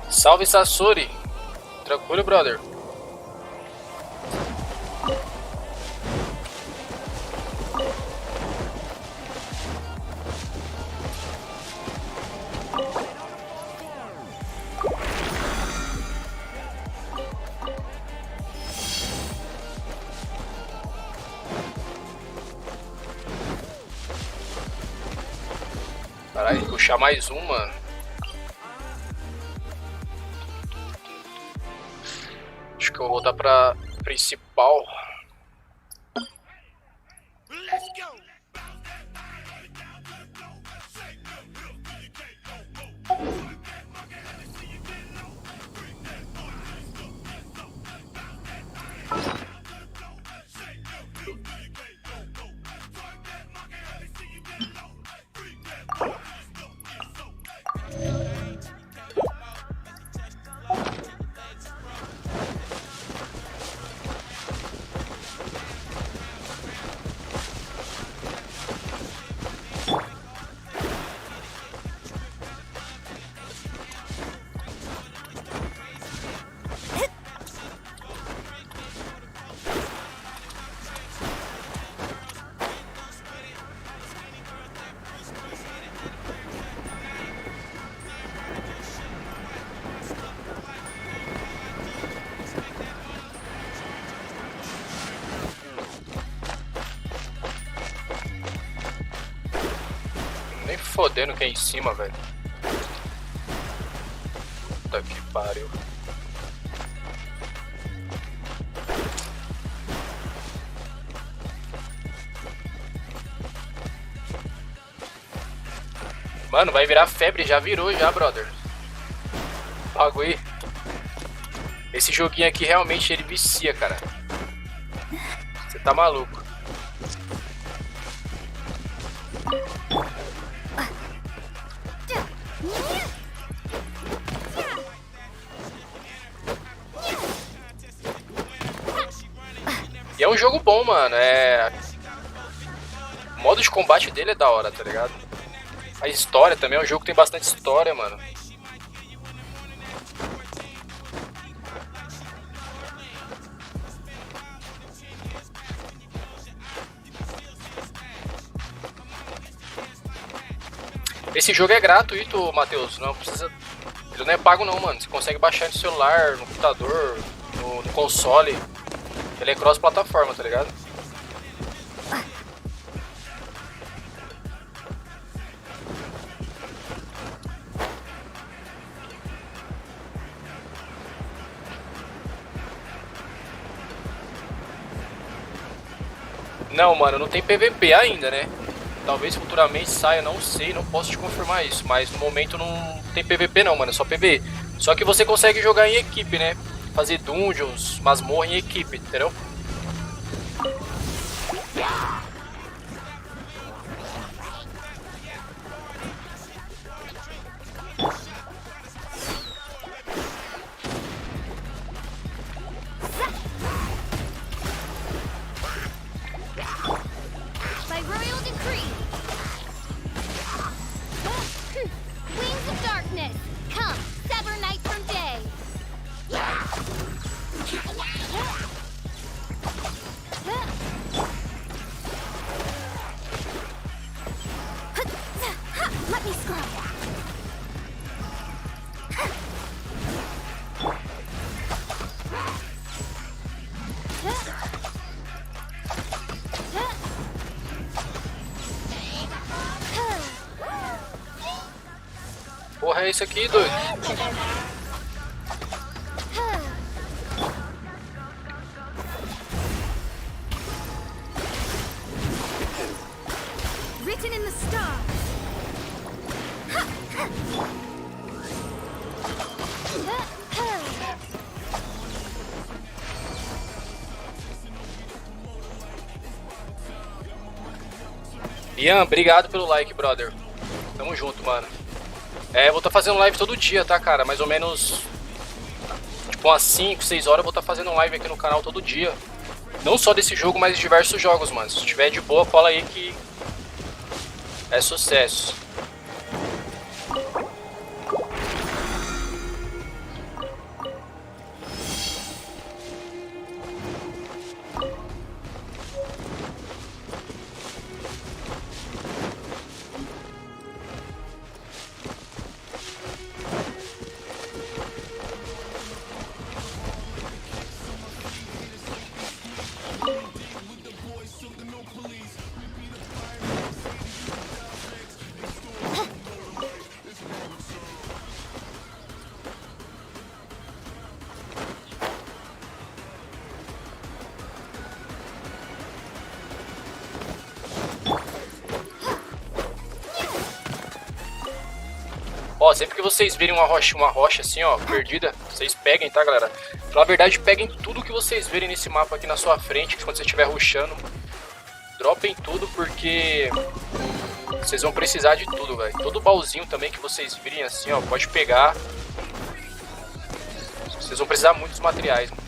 Salve, Sasori. Tranquilo, brother. Caralho, puxar mais um, mano. Acho que eu vou voltar pra principal. Nem fodendo que é em cima, velho. Puta que pariu. Mano, vai virar febre, já virou já, brother. Bagulho. Esse joguinho aqui realmente ele vicia, cara. Você tá maluco. E é um jogo bom, mano. O modo de combate dele é da hora, tá ligado? A história também é um jogo que tem bastante história, mano. Esse jogo é gratuito, Matheus. Não precisa. Ele não é pago não, mano. Você consegue baixar no celular, no computador, no console. Ele é cross-plataforma, tá ligado? Não, mano, não tem PVP ainda, né? Talvez futuramente saia, não sei, não posso te confirmar isso. Mas no momento não tem PVP não, mano, é só PVE. Só que você consegue jogar em equipe, né? Fazer dungeons, masmorra em equipe, entendeu?
By royal decree. Wings of darkness, come, sever night from day. Let me scrub.
Porra, é isso aqui, doido?
Written in the stars.
Ian, obrigado pelo like, brother. Tamo junto, mano. Vou estar fazendo live todo dia, tá, cara? Mais ou menos, tipo, umas 5, 6 horas eu vou estar fazendo live aqui no canal todo dia. Não só desse jogo, mas de diversos jogos, mano. Se tiver de boa, cola aí que é sucesso. Ó, sempre que vocês virem uma rocha assim, ó, perdida, vocês peguem, tá, galera? Na verdade, peguem tudo que vocês verem nesse mapa aqui na sua frente, quando você estiver rushando. Dropem tudo, porque vocês vão precisar de tudo, velho. Todo baúzinho também que vocês virem assim, ó, pode pegar. Vocês vão precisar muito dos materiais, mano.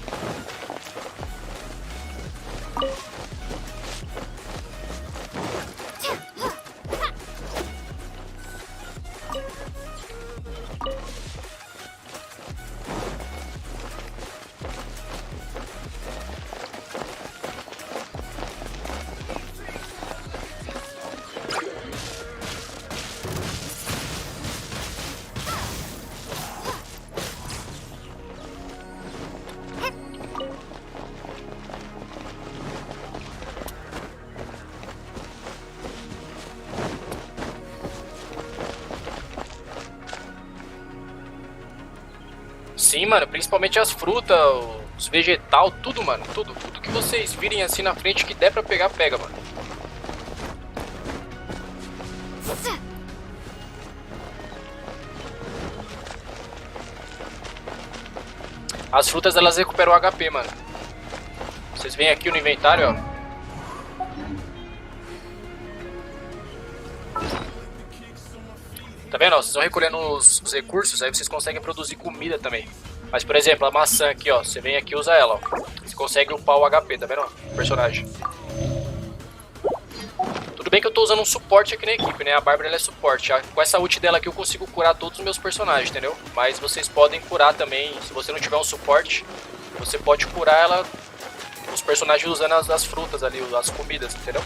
Sim, mano, principalmente as frutas, os vegetal, tudo, mano, tudo que vocês virem assim na frente que der pra pegar, pega, mano. As frutas, elas recuperam o HP, mano. Vocês vêm aqui no inventário, ó. Tá vendo? Ó, vocês vão recolhendo os recursos, aí vocês conseguem produzir comida também. Mas, por exemplo, a maçã aqui, ó. Você vem aqui e usa ela, ó. Você consegue upar o HP, tá vendo? O personagem. Tudo bem que eu tô usando um suporte aqui na equipe, né? A Bárbara, ela é suporte. Com essa ult dela aqui eu consigo curar todos os meus personagens, entendeu? Mas vocês podem curar também. Se você não tiver um suporte, você pode curar ela, os personagens usando as frutas ali, as comidas, entendeu?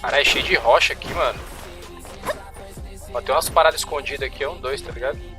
Caralho, é cheio de rocha aqui, mano. Ó, tem umas paradas escondidas aqui, 1, 2, tá ligado?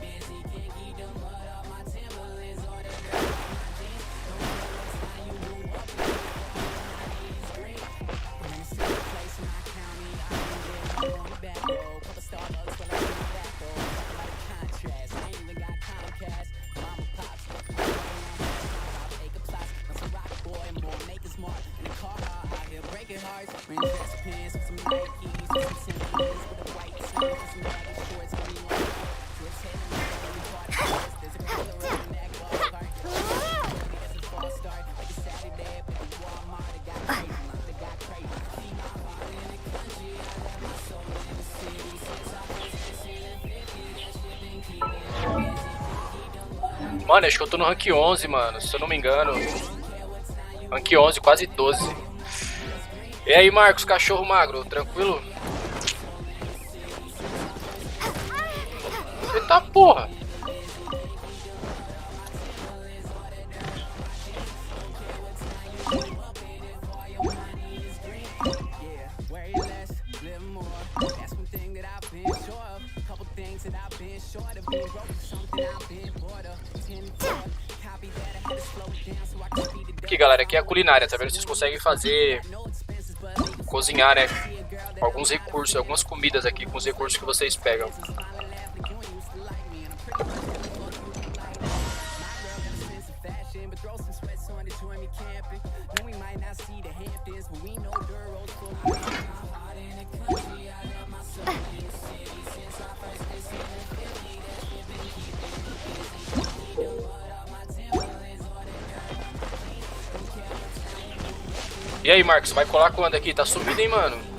Mano, acho que eu tô no rank 11, mano, se eu não me engano. Rank 11, quase 12. E aí, Marcos, cachorro magro, tranquilo? Eita porra! Aqui, galera, aqui é a culinária, tá vendo? Vocês conseguem fazer, cozinhar, né? Alguns recursos, algumas comidas aqui com os recursos que vocês pegam. E aí, Marcos, vai colar quando aqui? Tá sumido, hein, mano?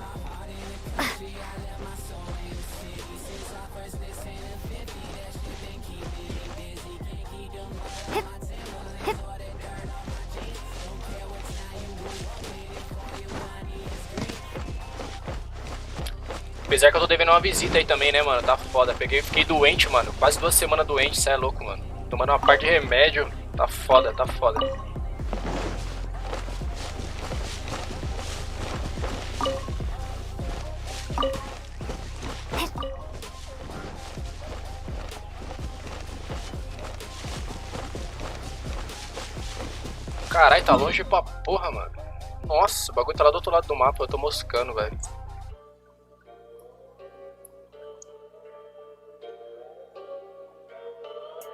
Apesar que eu tô devendo uma visita aí também, né, mano? Tá foda. Fiquei doente, mano. Quase 2 semanas doente, cê é louco, mano. Tomando uma parte de remédio. Tá foda, tá foda. Caralho, tá longe pra porra, mano. Nossa, o bagulho tá lá do outro lado do mapa, eu tô moscando, velho.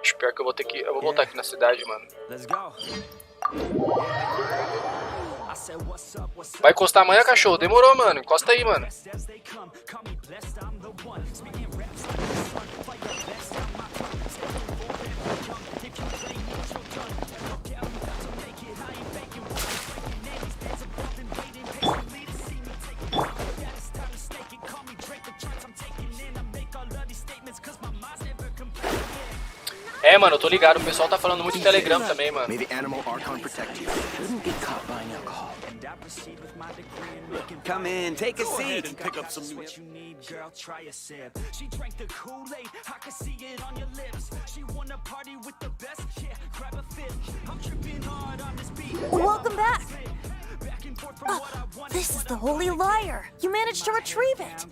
Espero que eu vou ter que... Eu vou voltar aqui na cidade, mano. Vai encostar amanhã, cachorro? Demorou, mano. Encosta aí, mano. É, mano, eu tô ligado, o pessoal tá falando muito em Telegram também, mano.
Come in, take a seat and pick up some new.
Welcome back! This is the Holy Lyre! You managed to retrieve it!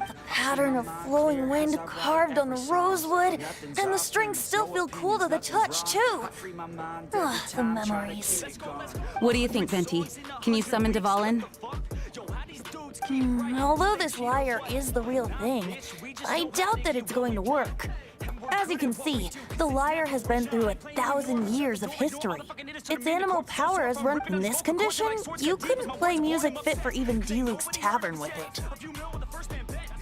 The pattern of flowing wind carved on the rosewood, and the strings still feel cool to the touch, too! The memories.
What do you think, Venti? Can you summon Dvalin?
Although this lyre is the real thing, I doubt that it's going to work. As you can see, the lyre has been through 1,000 years of history. Its animal power has run in this condition. You couldn't play music fit for even D-Luke's tavern with it.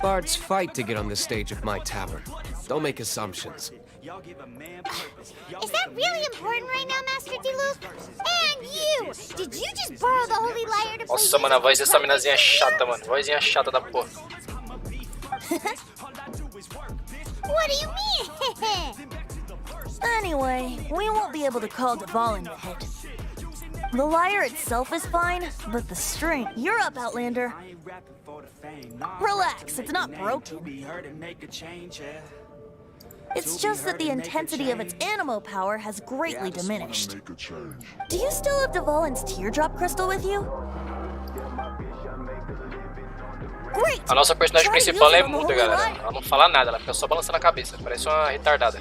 Bards fight to get on the stage of my tavern. Don't make assumptions.
Is that really important right now, Master D-Luke? And you! Did you just borrow the Holy Lyre to play?
Nossa, mano, a voz dessa minazinha é chata, mano. Vozinha chata da porra.
What do you mean?
Anyway, we won't be able to call Dvalin the head. The lyre itself is fine, but the string... You're up, Outlander. Relax, it's not broken. It's just that the intensity of its animo power has greatly diminished. Do you still have Dvalin's teardrop crystal with you? Great!
A nossa personagem principal é muda, galera. Ela não fala nada, ela fica só balançando a cabeça. Parece uma retardada.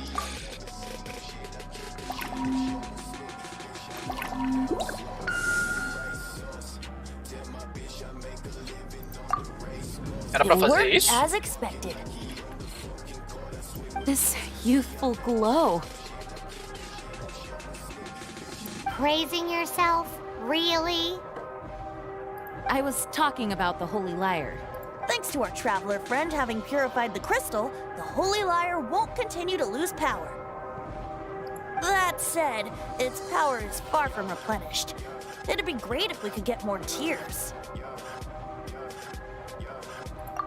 Era pra fazer isso?
As expected.
This youthful glow.
Praising yourself? Really?
I was talking about the Holy Lyre.
Thanks to our traveler friend having purified the crystal, the Holy Lyre won't continue to lose power. That said, its power is far from replenished. It'd be great if we could get more tears.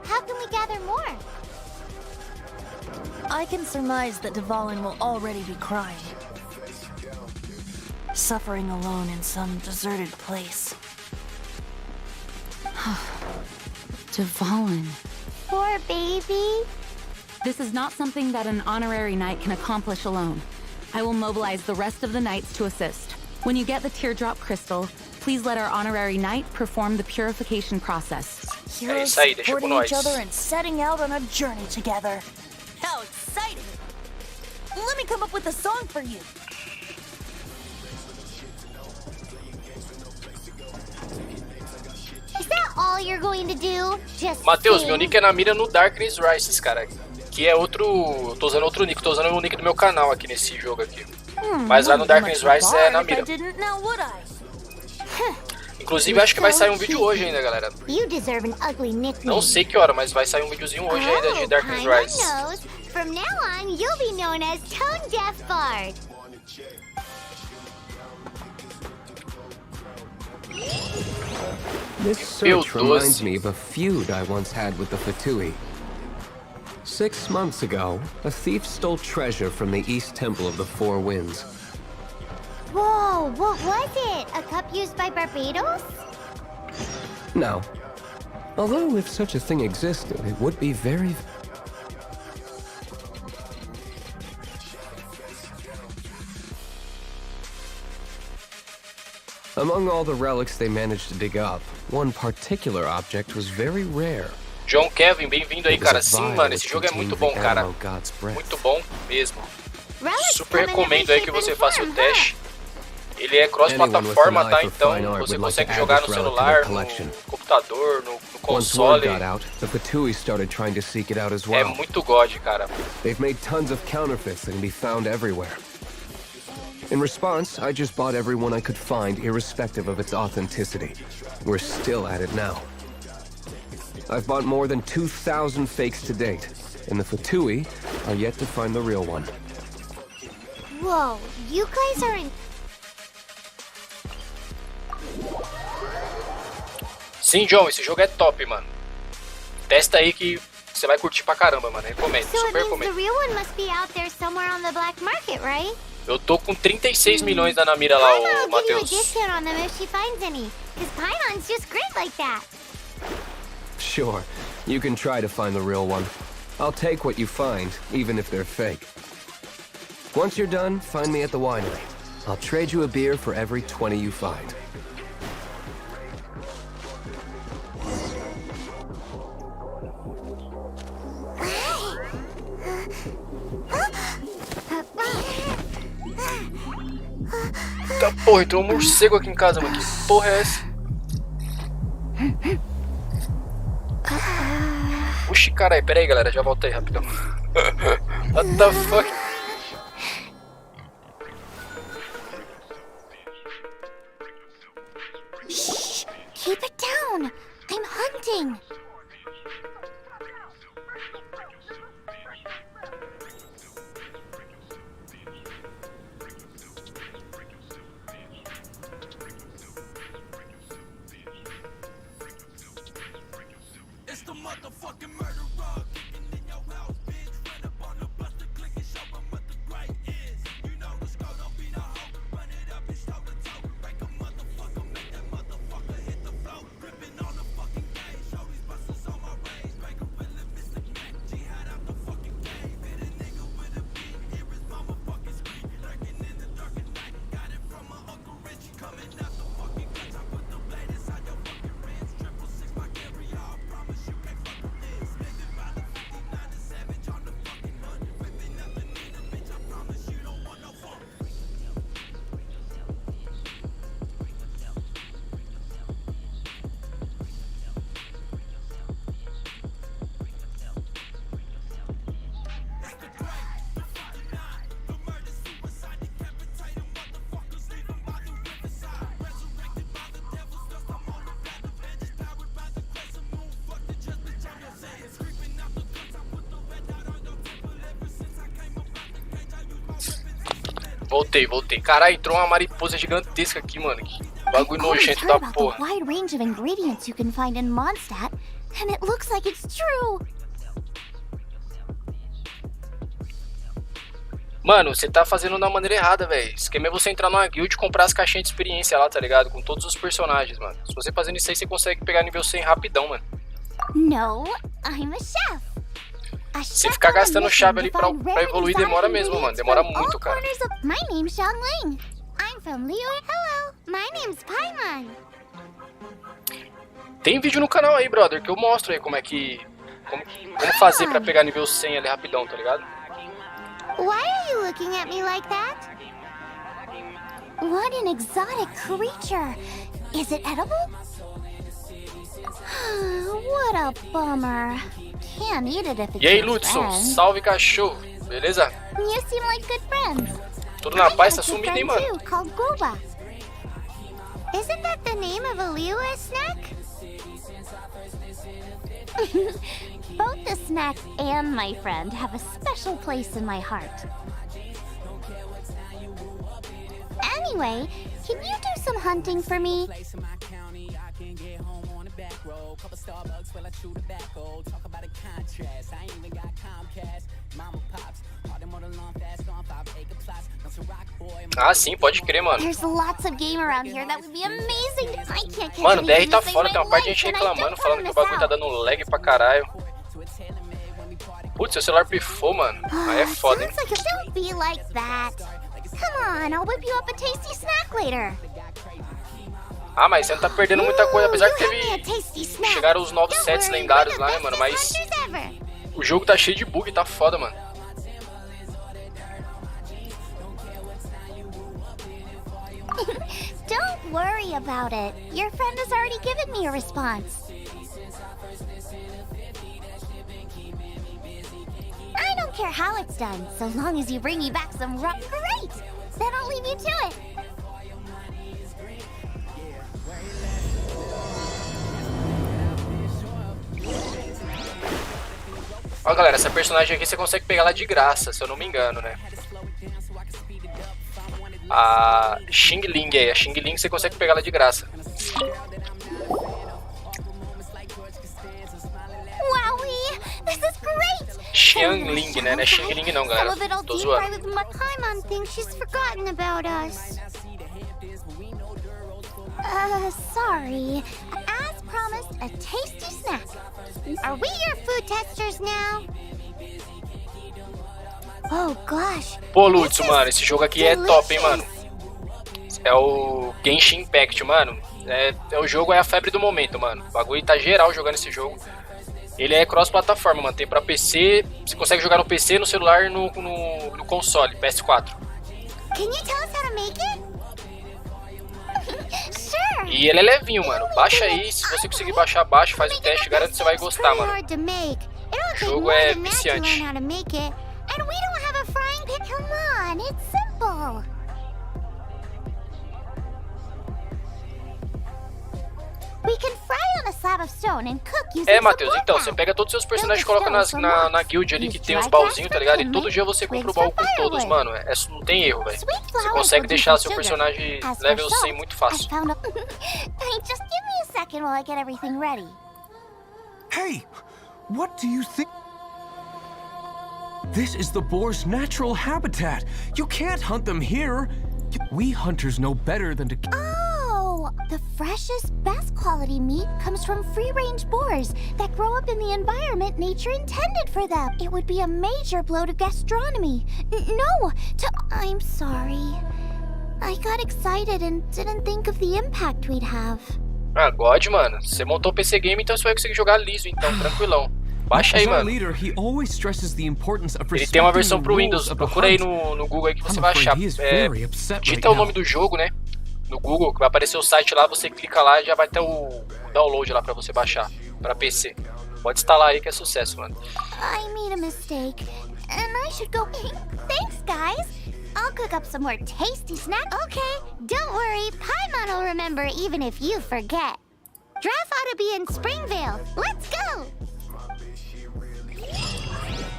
How can we gather more?
I can surmise that Dvalin will already be crying. Suffering alone in some deserted place.
Dvalin.
Poor baby.
This is not something that an honorary knight can accomplish alone. I will mobilize the rest of the knights to assist. When you get the teardrop crystal, please let our honorary knight perform the purification process.
Heroes supporting each other and setting out on a journey together. How exciting! Let me come up with a song for you.
Is that all you're going to do? Just
Matheus,
sing?
meu nick é na mira no Darkness Rises, cara. Que é outro... Tô usando outro nick, tô usando o nick do meu canal aqui nesse jogo aqui. Mas lá no Darkness Rise é na mira.
didn't, now would I?
Inclusive, acho que vai sair um vídeo hoje ainda, galera.
You deserve an ugly nickname.
Não sei que hora, mas vai sair um videozinho hoje ainda de Darkness
Paimon
Rise.
knows. From now on, you'll be known as Tone Deaf Bard.
This search reminds me of a feud I once had with the Fatui. 6 months ago, a thief stole treasure from the East Temple of the Four Winds.
Whoa, what was it? A cup used by Barbados?
No. Although if such a thing existed, it would be very... Among all the relics they managed to dig up, one particular object was very rare.
John Kevin, bem-vindo aí, cara. Sim, mano, esse jogo é muito bom, cara. Muito bom mesmo. Super recomendo aí que você faça o teste. Ele é cross-plataforma, tá? Então você consegue jogar no celular, no computador, no console. É muito god, cara.
They've made tons of counterfeits that can be found everywhere. In response, I just bought every one I could find, irrespective of its authenticity. We're still at it now. I've bought more than 2,000 fakes to date, and the Fatui are yet to find the real one.
Whoa, you guys are in...
Sim, John, esse jogo é top, mano. Testa aí que você vai curtir pra caramba, mano. Recomendo, super recomendo.
The real one must be out there somewhere on the black market, right?
Eu tô com 36 milhões na mira lá, ô Matheus.
Sure, you can try to find the real one. I'll take what you find, even if they're fake. Once you're done, find me at the winery. I'll trade you a beer for every 20 you find.
Tá, porra, entrou um morcego aqui em casa, mano. Que porra é essa? Oxi, carai, pera aí, galera. Já voltei rapidão. What the fuck?
Shh! Keep it down! I'm hunting!
Voltei. Caralho, entrou uma mariposa gigantesca aqui, mano. Que bagulho nojento da porra.
Wide range of ingredients you can find in Mondstadt, and it looks like it's true.
Mano, você tá fazendo da maneira errada, velho. O esquema é você entrar numa guild e comprar as caixinhas de experiência lá, tá ligado? Com todos os personagens, mano. Se você fazendo isso aí, você consegue pegar nível 100 rapidão, mano.
No, I'm a chef.
Se ficar gastando chave ali pra evoluir, demora mesmo, mano. Demora muito, cara.
My name's Xiangling. I'm from Liu. Hello, my name's Paimon.
Tem vídeo no canal aí, brother, que eu mostro aí como é que... Como fazer pra pegar nível 100 ali rapidão, tá ligado?
Why are you looking at me like that? What an exotic creature. Is it edible? What a bummer. Can't eat it if it's
E aí, Ludson, salve cachorro, beleza?
You seem like good friends.
Tudo na paz, tá
I have a
sumido, hein,
friend
mano?
too, called Gooba. Isn't that the name of a Liyue snack? Both the snack and my friend have a special place in my heart. Anyway, can you do some hunting for me?
Ah, sim, pode crer, mano.
There's lots of game around here that would be amazing. I can't catch
Mano, o DR
anything
tá
to save
foda,
my
tem uma parte de
life,
gente
and I
reclamando,
don't
falando que o bagulho tá dando lag pra caralho. Putz, seu celular pifou, mano. Aí é foda, hein?
Sounds like a don't be like that. Come on, I'll whip you up a tasty snack later.
Ah, mas você não tá perdendo muita coisa, apesar que teve... Chegaram os novos sets lendários lá, né, mano? Mas o jogo tá cheio de bug, tá foda, mano.
Don't worry about it. Your friend has already given me a response. I don't care how it's done, so long as you bring me back some rock. Great! Then I'll leave you to it.
Ó, galera, essa personagem aqui você consegue pegar ela de graça, se eu não me engano, né? A Xing Ling aí, a Xing Ling você consegue pegar ela de graça.
Wowie! This is great!
Xiang Ling, né? Não é Xing Ling não, galera.
Some of it I'll
Tô
deep
zoando.
fry with my Paimon thinks she's forgotten about us. Sorry. As promised, a tasty snack. Are we your food testers now? Oh gosh.
Pô, Lutz, mano, esse jogo aqui é top, hein, mano. É o Genshin Impact, mano. O jogo é a febre do momento, mano. O bagulho tá geral jogando esse jogo. Ele é cross-plataforma, mano. Tem pra PC, você consegue jogar no PC, no celular e no console, PS4.
Can you tell us how to make it? Sure.
E ele é levinho, mano. Baixa aí, se você conseguir baixar, baixa, faz o teste, garanto que você vai gostar, mano. O jogo é viciante.
And we don't have a frying pan. Come on, it's simple. We can fry on a slab of stone and cook using
Matheus, então, você pega todos os seus personagens e coloca na guild ali que tem os baúzinhos, tá ligado? E todo dia você compra o baú com todos, mano. Não tem erro, velho. Você consegue deixar seu personagem level 100 muito fácil.
Just give me a second while I get everything ready.
Hey, what do you think? This is the boar's natural habitat. You can't hunt them here. We hunters know better than to...
Oh, the freshest, best quality meat comes from free-range boars that grow up in the environment nature intended for them. It would be a major blow to gastronomy. I'm sorry. I got excited and didn't think of the impact we'd have.
Ah, God, mano. Você montou o PC Game, então você vai conseguir jogar liso, então, tranquilão. Baixa aí, mano. Ele tem uma versão pro Windows. Procura aí no Google aí que você vai achar. Digita o nome do jogo, né? No Google, que vai aparecer o site lá, você clica lá e já vai ter o download lá pra você baixar. Pra PC. Pode instalar aí que é sucesso, mano.
I made a mistake. And I should go... Thanks, guys. I'll cook up some more tasty snacks. Okay, don't worry. Paimon will remember even if you forget. Draft ought to be in Springvale. Let's go!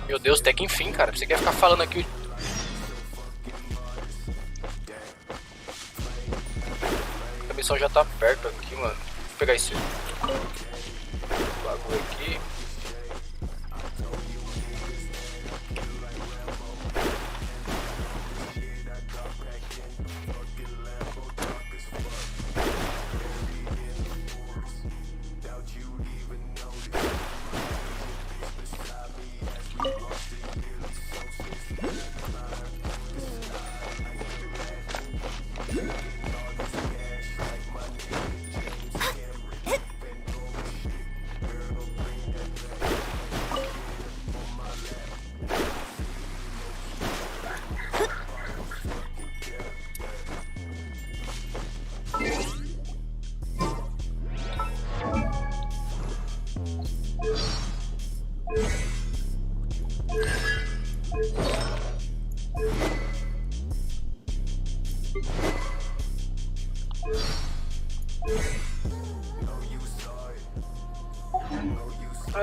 Meu Deus, até que enfim, cara. Você quer ficar falando aqui... A missão já tá perto aqui, mano. Vou pegar esse bagulho aqui.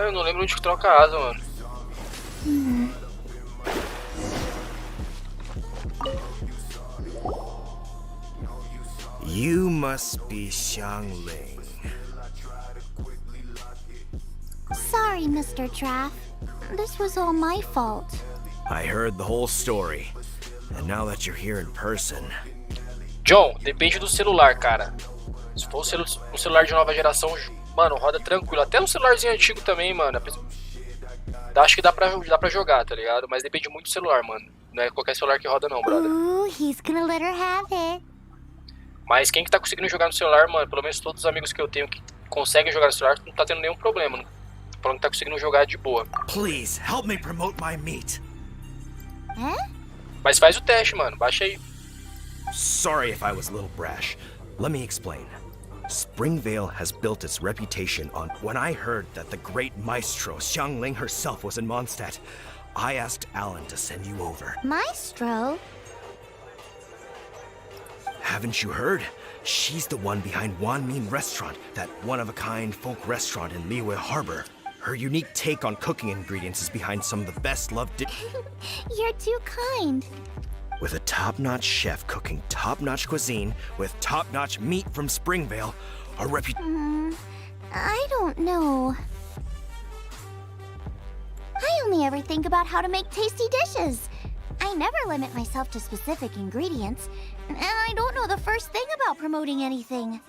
Eu não lembro onde que troca a asa, mano.
You must be Xiangling.
Sorry, Mr. Traff. This was all my fault.
I heard the whole story. And now that you're here in person...
John, depende do celular, cara. Se for um celular de nova geração, mano, roda tranquilo. Até um celularzinho antigo também, mano. Acho que dá pra jogar, tá ligado? Mas depende muito do celular, mano. Não é qualquer celular que roda não, brother.
He's gonna let her have it.
Mas quem que tá conseguindo jogar no celular, mano, pelo menos todos os amigos que eu tenho que conseguem jogar no celular, não tá tendo nenhum problema. Falando que tá conseguindo jogar de boa.
Please, help me promote my meat.
Mas faz o teste, mano. Baixa aí.
Sorry if I was a little brash. Let me explain. Springvale has built its reputation on... When I heard that the great maestro Xiangling herself was in Mondstadt, I asked Alan to send you over.
Maestro?
Haven't you heard? She's the one behind Wan Min Restaurant, that one-of-a-kind folk restaurant in Liyue Harbor. Her unique take on cooking ingredients is behind some of the best-loved
You're too kind.
With a top-notch chef cooking top-notch cuisine with top-notch meat from Springvale, a
I don't know. I only ever think about how to make tasty dishes. I never limit myself to specific ingredients, and I don't know the first thing about promoting anything.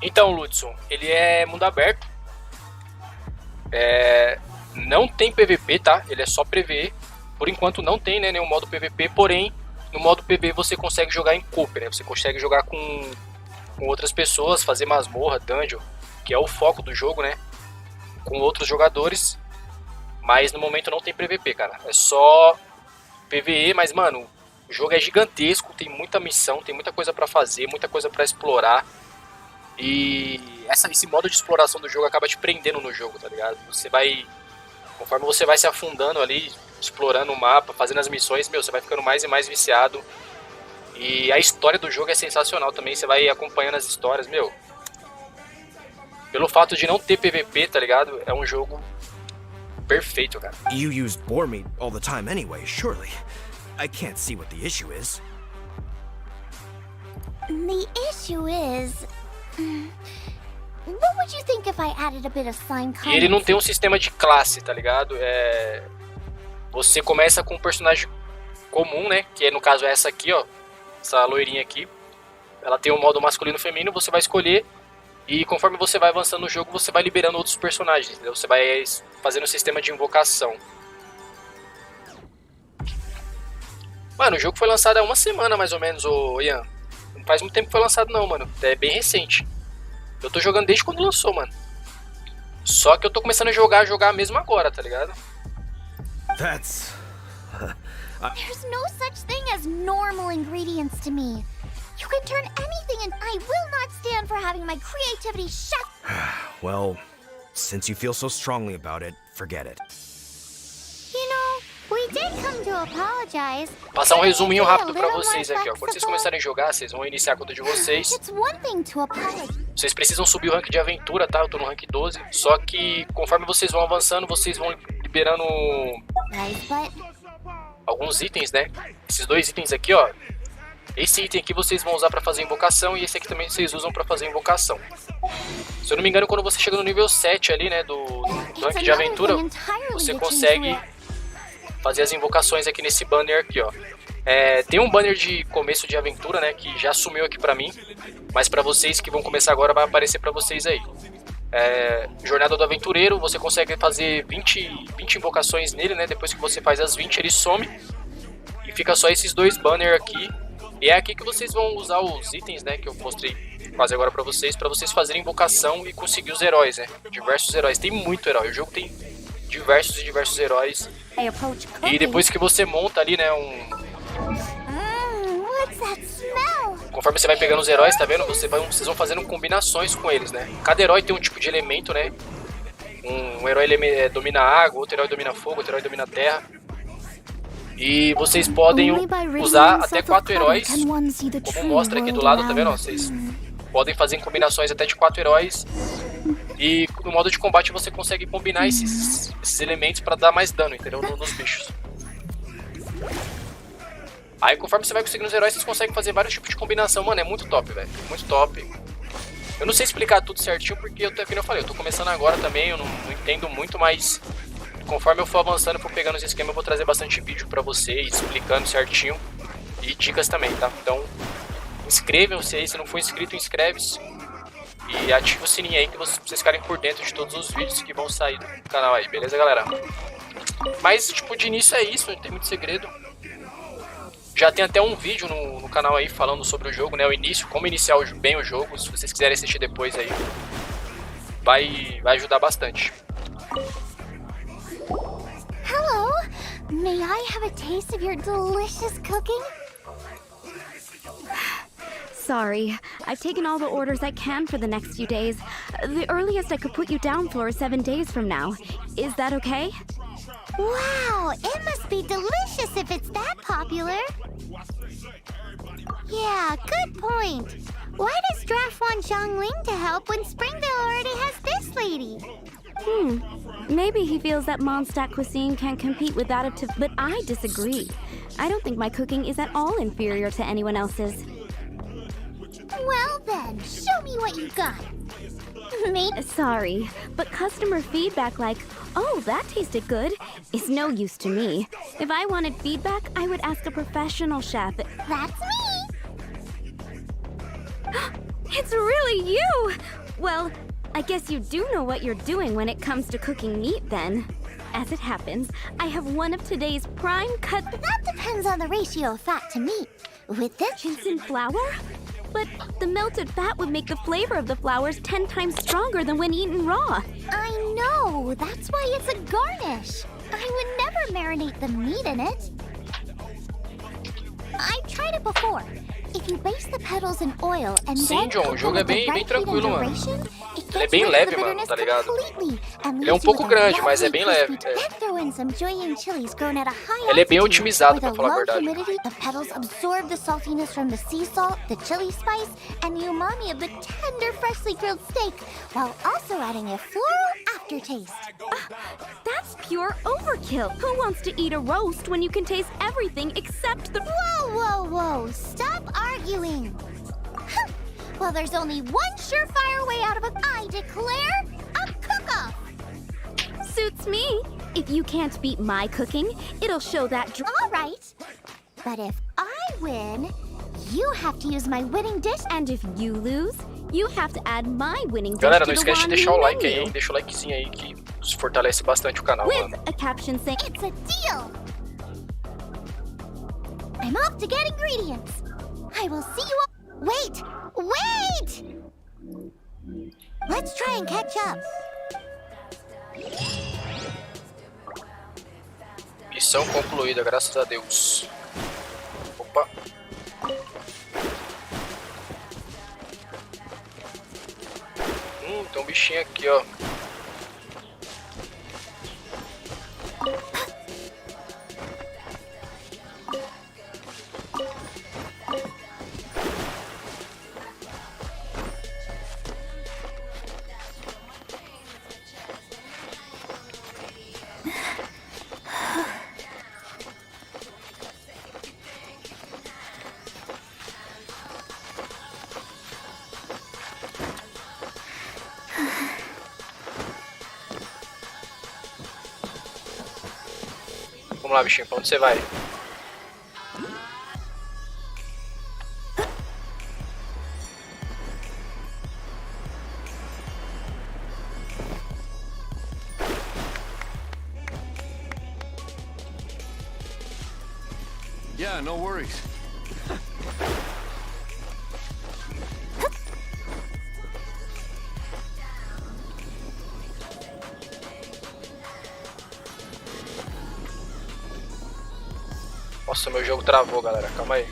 Então, Ludson, ele é mundo aberto. Não tem PVP, tá? Ele é só PvE. Por enquanto não tem, né, nenhum modo PVP, porém, no modo PvE você consegue jogar em co-op, né? Você consegue jogar com outras pessoas, fazer masmorra, dungeon, que é o foco do jogo, né? Com outros jogadores. Mas no momento não tem PVP, cara. É só PvE, mas, mano, o jogo é gigantesco, tem muita missão, tem muita coisa pra fazer, muita coisa pra explorar. E esse modo de exploração do jogo acaba te prendendo no jogo, tá ligado? Você vai... Conforme você vai se afundando ali, explorando o mapa, fazendo as missões, meu, você vai ficando mais e mais viciado. E a história do jogo é sensacional também, você vai acompanhando as histórias, meu. Pelo fato de não ter PVP, tá ligado? É um jogo perfeito, cara.
You use boar meat all the time anyway, surely. I can't see what the issue is.
The issue is... What would you think if I added a bit of slime
E ele não tem um sistema de classe, tá ligado? Você começa com um personagem comum, né? Que no caso é essa aqui, ó. Essa loirinha aqui. Ela tem um modo masculino e feminino, você vai escolher. E conforme você vai avançando no jogo, você vai liberando outros personagens, entendeu? Você vai fazendo um sistema de invocação. Mano, o jogo foi lançado há uma semana, mais ou menos, ô Ian. Não faz muito tempo que foi lançado não, mano. É bem recente. Eu tô jogando desde quando lançou, mano. Só que eu tô começando a jogar mesmo agora, tá ligado?
That's...
There's no such thing as normal ingredients to me. You can turn anything and I will not stand for having my creativity shut...
Well, since you feel so strongly about it, forget it.
You know, we did come to apologize.
Passar um resuminho rápido pra vocês aqui, ó. Quando vocês começarem a jogar, vocês vão iniciar a conta de vocês.
It's one thing to apologize.
Vocês precisam subir o rank de aventura, tá? Eu tô no rank 12. Só que conforme vocês vão avançando, vocês vão liberando alguns itens, né? Esses dois itens aqui, ó. Esse item aqui vocês vão usar pra fazer invocação e esse aqui também vocês usam pra fazer invocação. Se eu não me engano, quando você chega no nível 7 ali, né, do rank de aventura, você consegue fazer as invocações aqui nesse banner aqui, ó. Tem um banner de começo de aventura, né, que já sumiu aqui pra mim, mas pra vocês que vão começar agora vai aparecer pra vocês aí. Jornada do Aventureiro, você consegue fazer 20 invocações nele, né, depois que você faz as 20 ele some e fica só esses dois banners aqui. E é aqui que vocês vão usar os itens, né, que eu mostrei quase agora pra vocês fazerem invocação e conseguir os heróis, né, diversos heróis. Tem muito herói, o jogo tem diversos heróis. E depois que você monta ali, né, conforme você vai pegando os heróis, tá vendo? Vocês vão fazendo combinações com eles, né? Cada herói tem um tipo de elemento, né? Um herói domina água, outro herói domina fogo, outro herói domina terra. E vocês podem usar até 4 heróis, como mostra aqui do lado, tá vendo? Vocês podem fazer combinações até de 4 heróis E no modo de combate você consegue combinar esses elementos pra dar mais dano, entendeu? Nos bichos. Aí conforme você vai conseguindo os heróis, vocês conseguem fazer vários tipos de combinação. Mano, é muito top, velho. Muito top. Eu não sei explicar tudo certinho porque, como eu falei, eu tô começando agora também, eu não entendo muito, mas conforme eu for avançando, for pegando os esquemas, eu vou trazer bastante vídeo pra vocês, explicando certinho. E dicas também, tá? Então, inscrevam-se aí, se não for inscrito, inscreve-se. E ativa o sininho aí, que vocês ficarem por dentro de todos os vídeos que vão sair do canal aí, beleza, galera? Mas, tipo, de início é isso, não tem muito segredo. Já tem até um vídeo no canal aí falando sobre o jogo, né? O início, como iniciar bem o jogo. Se vocês quiserem assistir depois aí, vai ajudar bastante.
Hello! May I have a taste of your delicious cooking?
Sorry, I've taken all the orders I can for the next few days. The earliest I could put you down for is 7 days from now. Is that okay?
Wow, it must be delicious if it's that popular. Yeah, good point. Why does Draft want Xiangling to help when Springvale already has this lady?
Maybe he feels that Mondstadt cuisine can compete with that of but I disagree. I don't think my cooking is at all inferior to anyone else's.
Well then, show me what you got.
Sorry, but customer feedback like, oh, that tasted good, is no use to me. If I wanted feedback, I would ask a professional chef.
That's me!
It's really you! Well, I guess you do know what you're doing when it comes to cooking meat then. As it happens, I have one of today's prime cut.
That depends on the ratio of fat to meat. With this
Genshin flour? But the melted fat would make the flavor of the flowers 10 times stronger than when eaten raw.
I know, that's why it's a garnish. I would never marinate the meat in it. I've tried it before. If you base the petals in oil and
Sim,
then
John, o jogo é bem tranquilo, mano. Ele é bem
rid of
leve,
the
mano,
bitterness
tá ligado?
completely and
Ele é um
leaves you
pouco
with a
grande, mas é
lovely
bem leve.
crispy Then throw in some jueying chilies grown at a high
Ele é bem
altitude.
otimizado,
With
pra
a
falar a
low
verdade.
humidity, the petals absorb the saltiness from the sea salt, the chili spice, and the umami of the tender, freshly grilled steak, while also adding a floral aftertaste.
That's pure overkill. Who wants to eat a roast when you can taste everything except the...
Whoa, whoa, whoa! Stop arguing! Well, there's only one surefire way out of it. I declare a cook-off!
Suits me. If you can't beat my cooking, it'll show that...
All right. But if I win, you have to use my winning dish.
And if you lose, you have to add my winning dish
Galera,
to
não
the
esquece de
one
deixar o like
menu.
aí, hein? Deixa o likezinho aí que fortalece bastante o canal,
With
mano.
a caption saying...
It's a deal! I'm off to get ingredients. I will see you all... Wait! Wait! Let's try and catch up.
Missão concluída, graças a Deus. Opa. Tem um bichinho aqui, ó. Vamos lá, bichinho, pra onde você vai?
Yeah, no worries.
Nossa, meu jogo travou, galera. Calma aí.